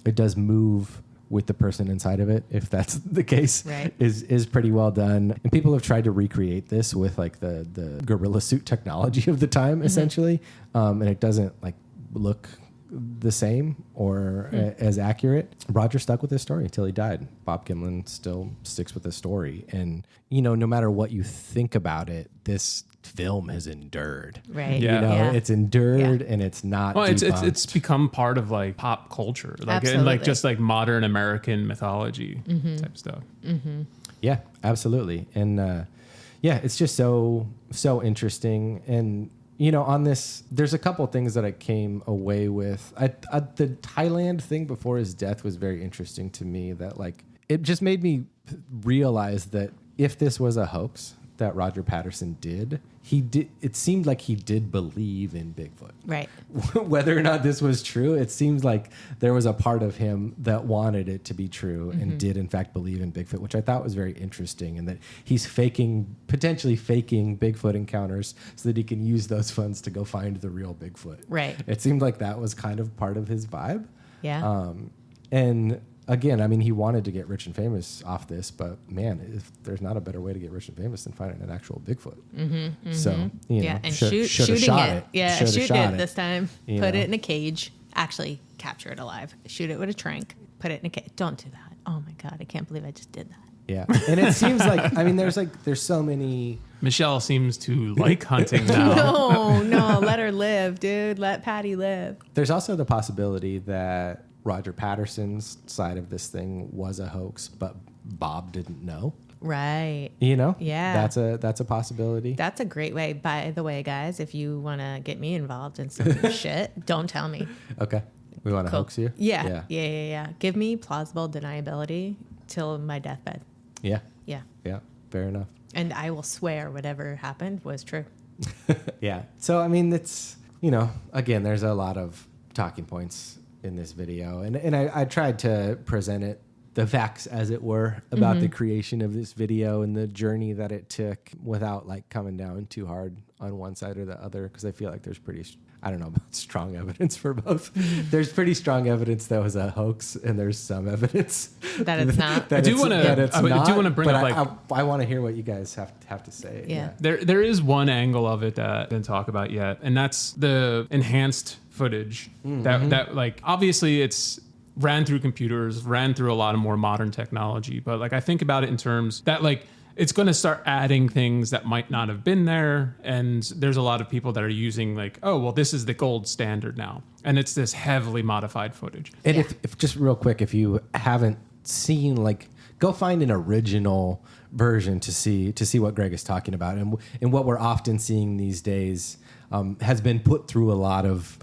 it does move with the person inside of it, if that's the case, is pretty well done. And people have tried to recreate this with like the gorilla suit technology of the time, essentially. And it doesn't like look the same or as accurate. Roger stuck with his story until he died. Bob Gimlin still sticks with the story. And, no matter what you think about it, this film has endured. Right. It's endured and it's not. Well, it's become part of like pop culture, like and like just like modern American mythology type stuff. Yeah, absolutely. And it's just so interesting. And on this, there's a couple things that I came away with. The Thailand thing before his death was very interesting to me. That like it just made me realize that if this was a hoax that Roger Patterson did, it seemed like he did believe in Bigfoot. Right. Whether or not this was true, it seems like there was a part of him that wanted it to be true and did in fact believe in Bigfoot, which I thought was very interesting, and that he's potentially faking Bigfoot encounters so that he can use those funds to go find the real Bigfoot. Right. It seemed like that was kind of part of his vibe. Yeah. And again, I mean, he wanted to get rich and famous off this, but man, if there's not a better way to get rich and famous than finding an actual Bigfoot. So, and shooting it. Yeah, shoot it this time. Put it in a cage. Actually, capture it alive. Shoot it with a trank. Put it in a cage. Don't do that. Oh my God, I can't believe I just did that. Yeah. And it seems like, I mean, there's so many. Michelle seems to like hunting now. No, let her live, dude. Let Patty live. There's also the possibility that Roger Patterson's side of this thing was a hoax, but Bob didn't know. Right. You know? Yeah. That's a possibility. That's a great way. By the way, guys, if you want to get me involved in some shit, don't tell me. Okay. We want to hoax you? Yeah. Give me plausible deniability till my deathbed. Yeah. Yeah. Yeah. Fair enough. And I will swear whatever happened was true. Yeah. So, I mean, it's, you know, again, there's a lot of talking points in this video. And I tried to present it, the facts, as it were, about the creation of this video and the journey that it took without like coming down too hard on one side or the other. Because I feel like there's pretty, I don't know, strong evidence for both. There's pretty strong evidence that was a hoax, and there's some evidence that it's not. I do want to bring up, like, I want to hear what you guys have to say. Yeah. There is one angle of it that I didn't talk about yet, and that's the enhanced footage that like, obviously it's ran through computers, ran through a lot of more modern technology, but like I think about it in terms that like it's going to start adding things that might not have been there, and there's a lot of people that are using like, oh well, this is the gold standard now, and it's this heavily modified footage. And if just real quick, if you haven't seen, like, go find an original version to see what Greg is talking about, and what we're often seeing these days has been put through a lot of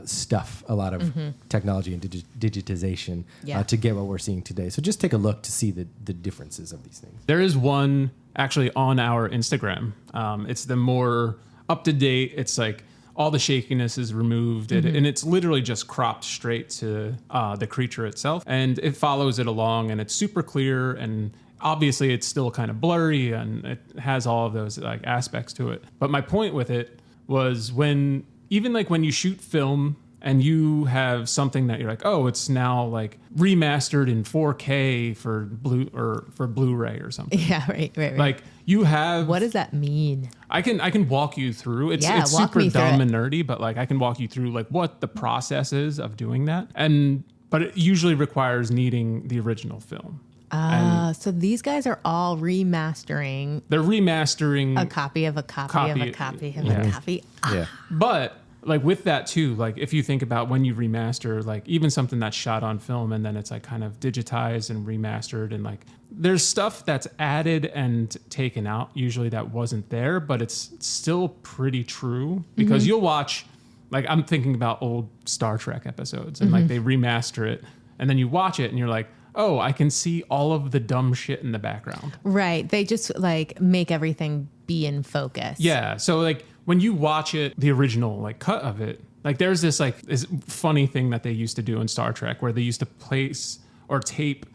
stuff, a lot of technology and digitization to get what we're seeing today. So just take a look to see the differences of these things. There is one actually on our Instagram. It's the more up to date. It's like all the shakiness is removed, and it's literally just cropped straight to the creature itself, and it follows it along, and it's super clear, and obviously it's still kind of blurry, and it has all of those like aspects to it. But my point with it was even like when you shoot film and you have something that you're like, oh, it's now like remastered in 4K for Blu-ray or something. Yeah, right. Like you have. What does that mean? I can walk you through. It's walk super me through dumb it. and nerdy, but like I can walk you through like what the process is of doing that. But it usually requires needing the original film. So these guys are all remastering. They're remastering a copy of a copy of a copy of a copy. Yeah. But like with that too, like if you think about when you remaster, like even something that's shot on film and then it's like kind of digitized and remastered, and like there's stuff that's added and taken out usually that wasn't there, but it's still pretty true because you'll watch, like I'm thinking about old Star Trek episodes and like they remaster it and then you watch it and you're like, oh, I can see all of the dumb shit in the background. Right. They just like make everything be in focus. Yeah. So like when you watch it, the original like cut of it, like there's this funny thing that they used to do in Star Trek where they used to place or tape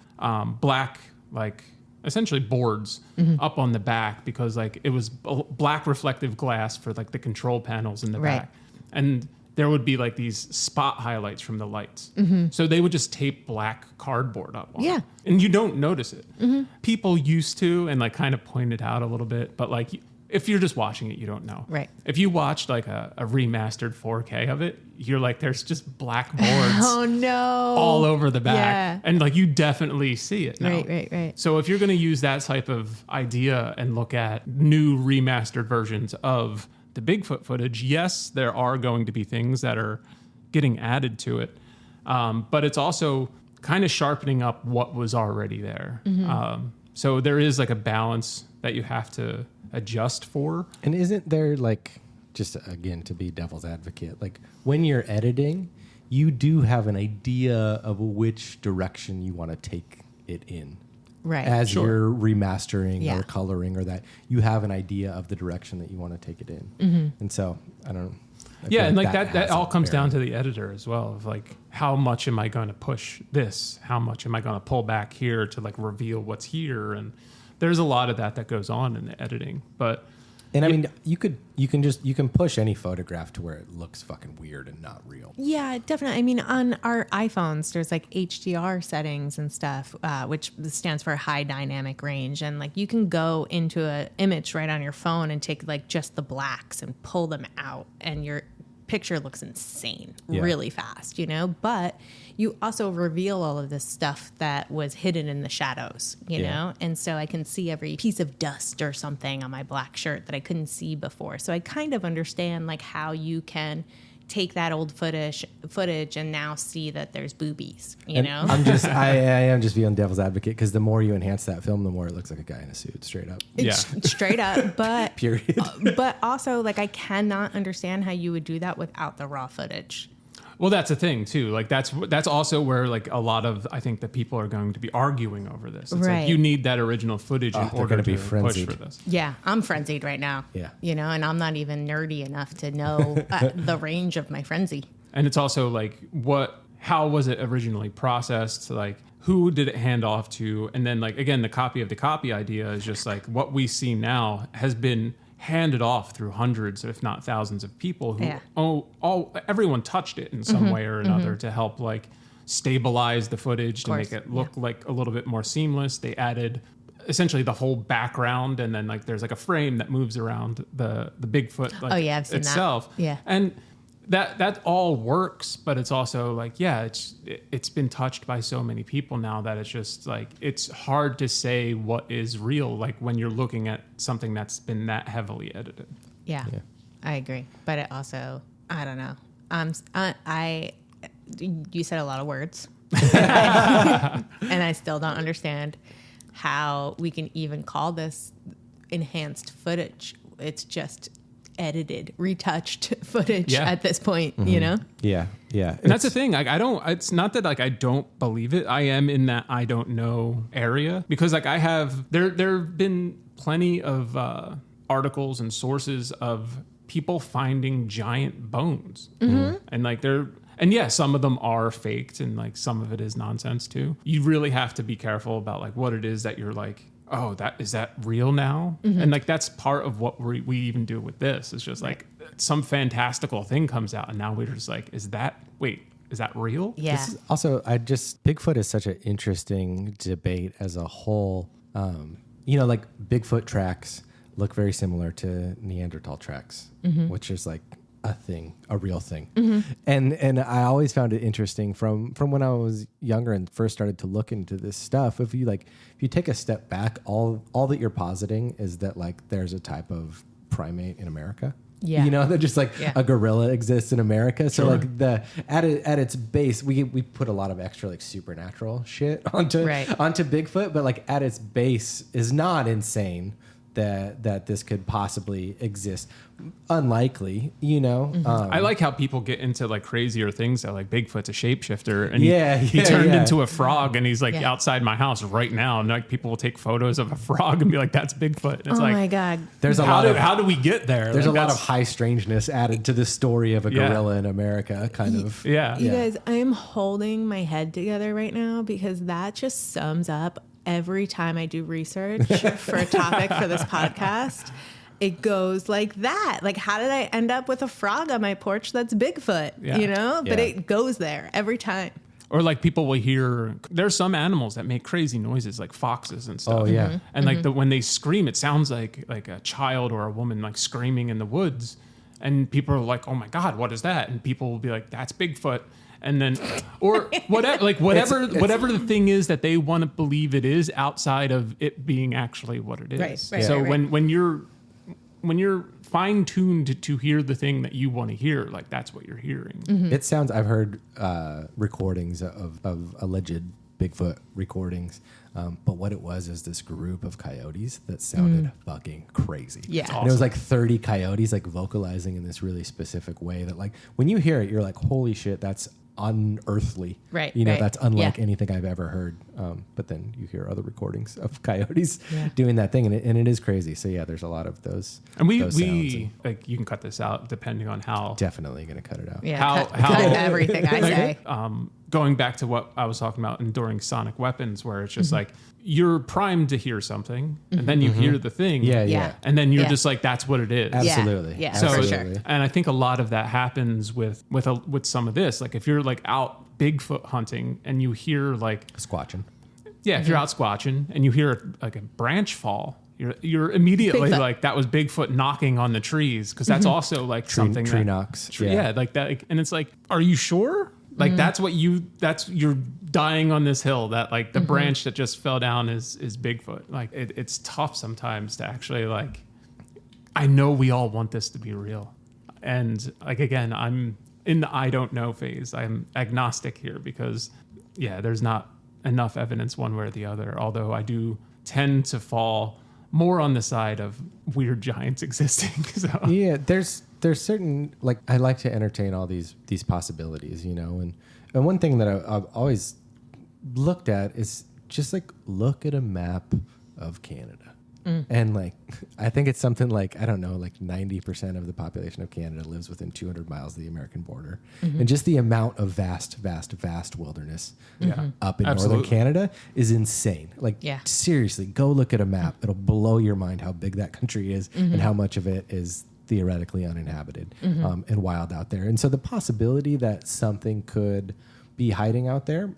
black, like essentially boards up on the back because like it was black reflective glass for like the control panels in the back. And there would be like these spot highlights from the lights. So they would just tape black cardboard up on it. And you don't notice it. People used to and like kind of point it out a little bit, but like if you're just watching it, you don't know. Right. If you watched like a remastered 4K of it, you're like, there's just black boards Oh no. all over the back. Yeah. And like you definitely see it now. Right. So if you're going to use that type of idea and look at new remastered versions of the Bigfoot footage, yes, there are going to be things that are getting added to it. But it's also kind of sharpening up what was already there. So there is like a balance that you have to adjust for. And isn't there, like, just again to be devil's advocate, like when you're editing, you do have an idea of which direction you want to take it in. Right. As you're remastering Yeah. or coloring or that, you have an idea of the direction that you want to take it in. And so, I don't know. Yeah, and like that has all a comes down bearing. to the editor as well, of like how much am I going to push this? How much am I going to pull back here to like reveal what's here? And there's a lot of that goes on in the editing. But And I mean, you can push any photograph to where it looks fucking weird and not real. Yeah, definitely. I mean, on our iPhones, there's like HDR settings and stuff, which stands for high dynamic range. And like you can go into an image right on your phone and take like just the blacks and pull them out. And you're picture looks insane Yeah. really fast, you know, but you also reveal all of this stuff that was hidden in the shadows, you Yeah. know? And so I can see every piece of dust or something on my black shirt that I couldn't see before. So I kind of understand like how you can take that old footage and now see that there's boobies, you know? I am just being devil's advocate because the more you enhance that film, the more it looks like a guy in a suit, straight up. Yeah. Straight up, but Period. but also like I cannot understand how you would do that without the raw footage. Well, that's the thing too. Like that's also where like a lot of I think that people are going to be arguing over this. It's Right. like you need that original footage in they're order gonna to be push frenzied. for this. Yeah, I'm frenzied right now. Yeah. You know, and I'm not even nerdy enough to know the range of my frenzy. And it's also like how was it originally processed? Like who did it hand off to? And then like again, the copy of the copy idea is just like what we see now has been handed off through hundreds, if not thousands of people who everyone touched it in some way or another to help like stabilize the footage to make it look like a little bit more seamless. They added essentially the whole background and then like there's like a frame that moves around the Bigfoot like, I've seen itself. that. Yeah. And that all works, but it's also like, it's been touched by so many people now that it's just like, it's hard to say what is real. Like when you're looking at something that's been that heavily edited. Yeah. I agree. But it also, I don't know. You said a lot of words and I still don't understand how we can even call this enhanced footage. It's just edited, retouched footage at this point, you know? Yeah. And that's the thing. Like, it's not that like I don't believe it. I am in that I don't know area because like there have been plenty of articles and sources of people finding giant bones. And like some of them are faked and like some of it is nonsense too. You really have to be careful about like what it is that you're like, oh, is that real now? And like that's part of what we even do with this. It's just like some fantastical thing comes out and now we're just like, is that real? Yeah. Also, Bigfoot is such an interesting debate as a whole. Like Bigfoot tracks look very similar to Neanderthal tracks, which is like a real thing. And I always found it interesting from when I was younger and first started to look into this stuff. If you take a step back, all that you're positing is that like there's a type of primate in America. Yeah. You know, they're just like a gorilla exists in America. So like at its base, we put a lot of extra like supernatural shit onto Bigfoot, but like at its base is not insane that this could possibly exist. Unlikely, you know. I like how people get into like crazier things that like Bigfoot's a shapeshifter and he he turned into a frog and he's like outside my house right now and like people will take photos of a frog and be like that's Bigfoot. And it's like, my God. There's how do we get there? There's like, a lot of high strangeness added to the story of a gorilla in America, kind of. Yeah. You guys, I am holding my head together right now because that just sums up every time I do research for a topic for this podcast. It goes like that. Like, how did I end up with a frog on my porch that's Bigfoot? Yeah. You know? But Yeah. it goes there every time. Or like people will hear, there's some animals that make crazy noises like foxes and stuff. Oh, yeah. And like when they scream, it sounds like a child or a woman like screaming in the woods. And people are like, oh my God, what is that? And people will be like, that's Bigfoot. And then, or whatever, like whatever the thing is that they want to believe it is outside of it being actually what it is. Right, so when you're fine tuned to hear the thing that you want to hear, like that's what you're hearing. It sounds. I've heard recordings of alleged Bigfoot recordings, but what it was is this group of coyotes that sounded fucking crazy. Yeah. And it was like 30 coyotes like vocalizing in this really specific way that like when you hear it, you're like, holy shit, that's unearthly. Right, You know, right. that's unlike Yeah. anything I've ever heard. But then you hear other recordings of coyotes doing that thing, and it is crazy. So yeah, there's a lot of those. And those sounds, we like you can cut this out depending on how. definitely gonna cut it out. Yeah. Cut everything I say. Going back to what I was talking about during Sonic Weapons, where it's just like you're primed to hear something, and then you hear the thing, Yeah. and then you're Yeah. just like, that's what it is. Absolutely. Yeah, So, for Absolutely. sure. and I think a lot of that happens with some of this. Like if you're like out Bigfoot hunting and you hear like, Squatching. if you're out squatching and you hear like a branch fall, you're immediately Bigfoot. like, that was Bigfoot knocking on the trees, because that's also like something tree that, knocks. yeah, like that. Like, and it's like, are you sure? Like you're dying on this hill that like the branch that just fell down is Bigfoot. Like it's tough sometimes to actually like, I know we all want this to be real. And like, again, I'm in the I don't know phase. I'm agnostic here because there's not enough evidence one way or the other. Although I do tend to fall more on the side of weird giants existing. So. Yeah, there's certain, like, I like to entertain all these possibilities, and one thing that I've always looked at is just like look at a map of Canada. And like, I think it's something like, I don't know, like 90% of the population of Canada lives within 200 miles of the American border. And just the amount of vast wilderness up in northern Canada is insane. Like, seriously, go look at a map. It'll blow your mind how big that country is and how much of it is theoretically uninhabited and wild out there. And so the possibility that something could be hiding out there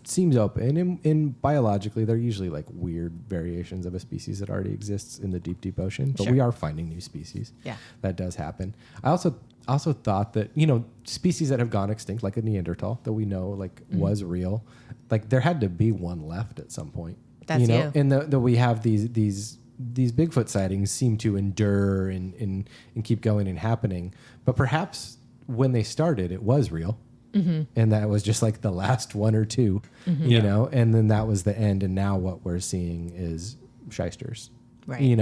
seems open. And biologically, they're usually like weird variations of a species that already exists in the deep ocean. But we are finding new species. Yeah, that does happen. I also thought that, species that have gone extinct, like a Neanderthal, that we know like was real, like there had to be one left at some point. That's you. And that we have these Bigfoot sightings seem to endure and keep going and happening. But perhaps when they started, it was real. And that was just like the last one or two, and then that was the end. And now what we're seeing is shysters, right?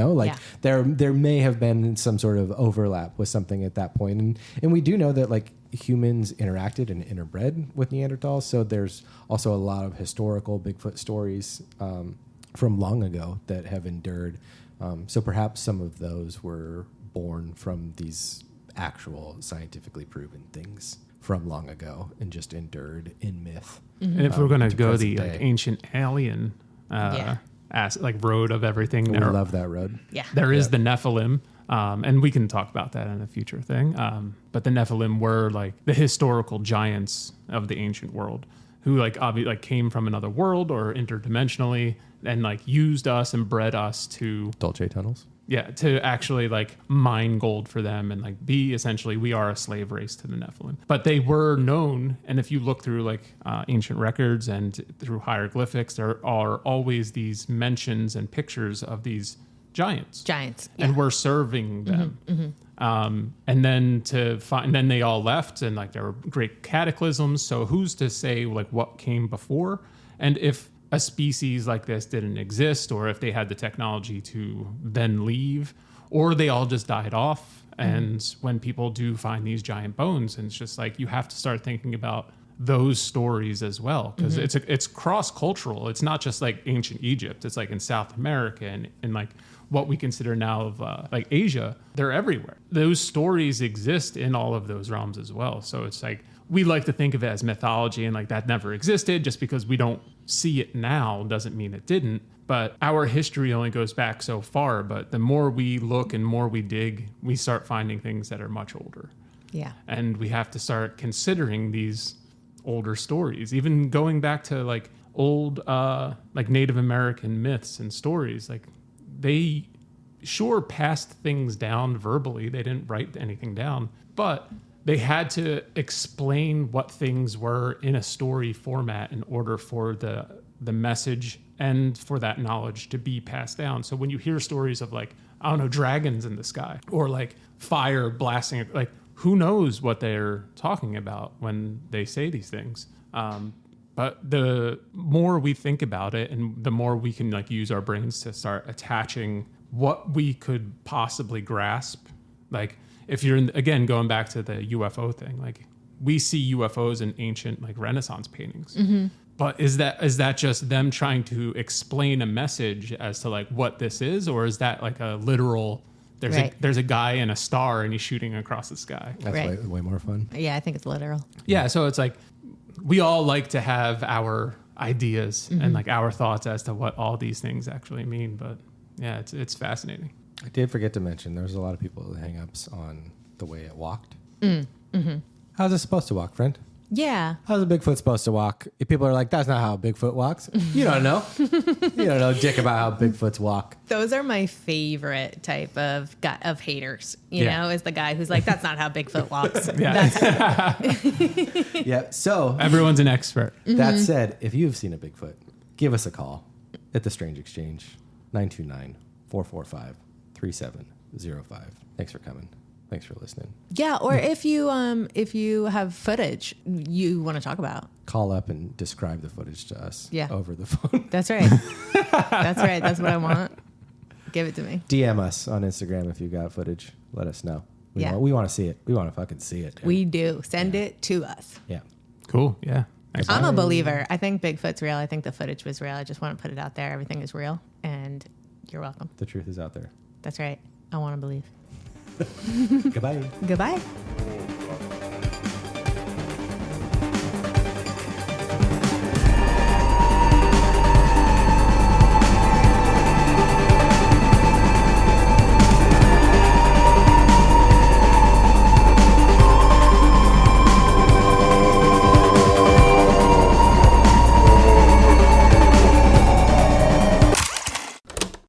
There may have been some sort of overlap with something at that point. And we do know that like humans interacted and interbred with Neanderthals. So there's also a lot of historical Bigfoot stories from long ago that have endured. So perhaps some of those were born from these actual scientifically proven things from long ago and just endured in myth. And if we're going to go the like, ancient alien road of everything, we love that road. Yeah, there is the Nephilim, and we can talk about that in a future thing. But the Nephilim were like the historical giants of the ancient world, who like obviously like came from another world or interdimensionally, and like used us and bred us to Dulce tunnels. Yeah, to actually like mine gold for them and like be essentially, we are a slave race to the Nephilim. But they were known, and if you look through like ancient records and through hieroglyphics, there are always these mentions and pictures of these giants. And we're serving them. And then then they all left, and like there were great cataclysms. So who's to say like what came before, and if a species like this didn't exist, or if they had the technology to then leave, or they all just died off. And when people do find these giant bones, and it's just like, you have to start thinking about those stories as well, because it's cross-cultural. It's not just like ancient Egypt. It's like in South America and like what we consider now of like Asia. They're everywhere. Those stories exist in all of those realms as well. So it's like, we like to think of it as mythology and like that never existed. Just because we don't see it now doesn't mean it didn't. But our history only goes back so far. But the more we look and more we dig, we start finding things that are much older. Yeah. And we have to start considering these older stories, even going back to like old like Native American myths and stories. Like they sure passed things down verbally. They didn't write anything down, but they had to explain what things were in a story format in order for the message and for that knowledge to be passed down. So when you hear stories of like, I don't know, dragons in the sky or like fire blasting, like who knows what they're talking about when they say these things. But the more we think about it and the more we can like use our brains to start attaching what we could possibly grasp, like, if you're again going back to the UFO thing, like we see UFOs in ancient like Renaissance paintings, but is that just them trying to explain a message as to like what this is, or is that like a literal? There's a guy in a star and he's shooting across the sky. That's way more fun. Yeah, I think it's literal. Yeah, so it's like we all like to have our ideas and like our thoughts as to what all these things actually mean, but yeah, it's fascinating. I did forget to mention there's a lot of people with hang-ups on the way it walked. How's it supposed to walk, friend? Yeah. How's a Bigfoot supposed to walk? If people are like, that's not how a Bigfoot walks. You don't know. You don't know dick about how Bigfoots walk. Those are my favorite type of haters, you Yeah. know, is the guy who's like, that's not how Bigfoot walks. Yeah. Yeah. So Everyone's an expert. that said, if you've seen a Bigfoot, give us a call at the Strange Exchange, 929-445-3705. Thanks for coming. Thanks for listening. Yeah. Or if you have footage you want to talk about. Call up and describe the footage to us over the phone. That's right. That's right. That's what I want. Give it to me. DM us on Instagram if you got footage. Let us know. We want to see it. We want to fucking see it. Dude. We do. Send it to us. Yeah. Cool. Yeah. Thanks. I'm a believer. I think Bigfoot's real. I think the footage was real. I just want to put it out there. Everything is real. And you're welcome. The truth is out there. That's right. I want to believe. Goodbye. Goodbye.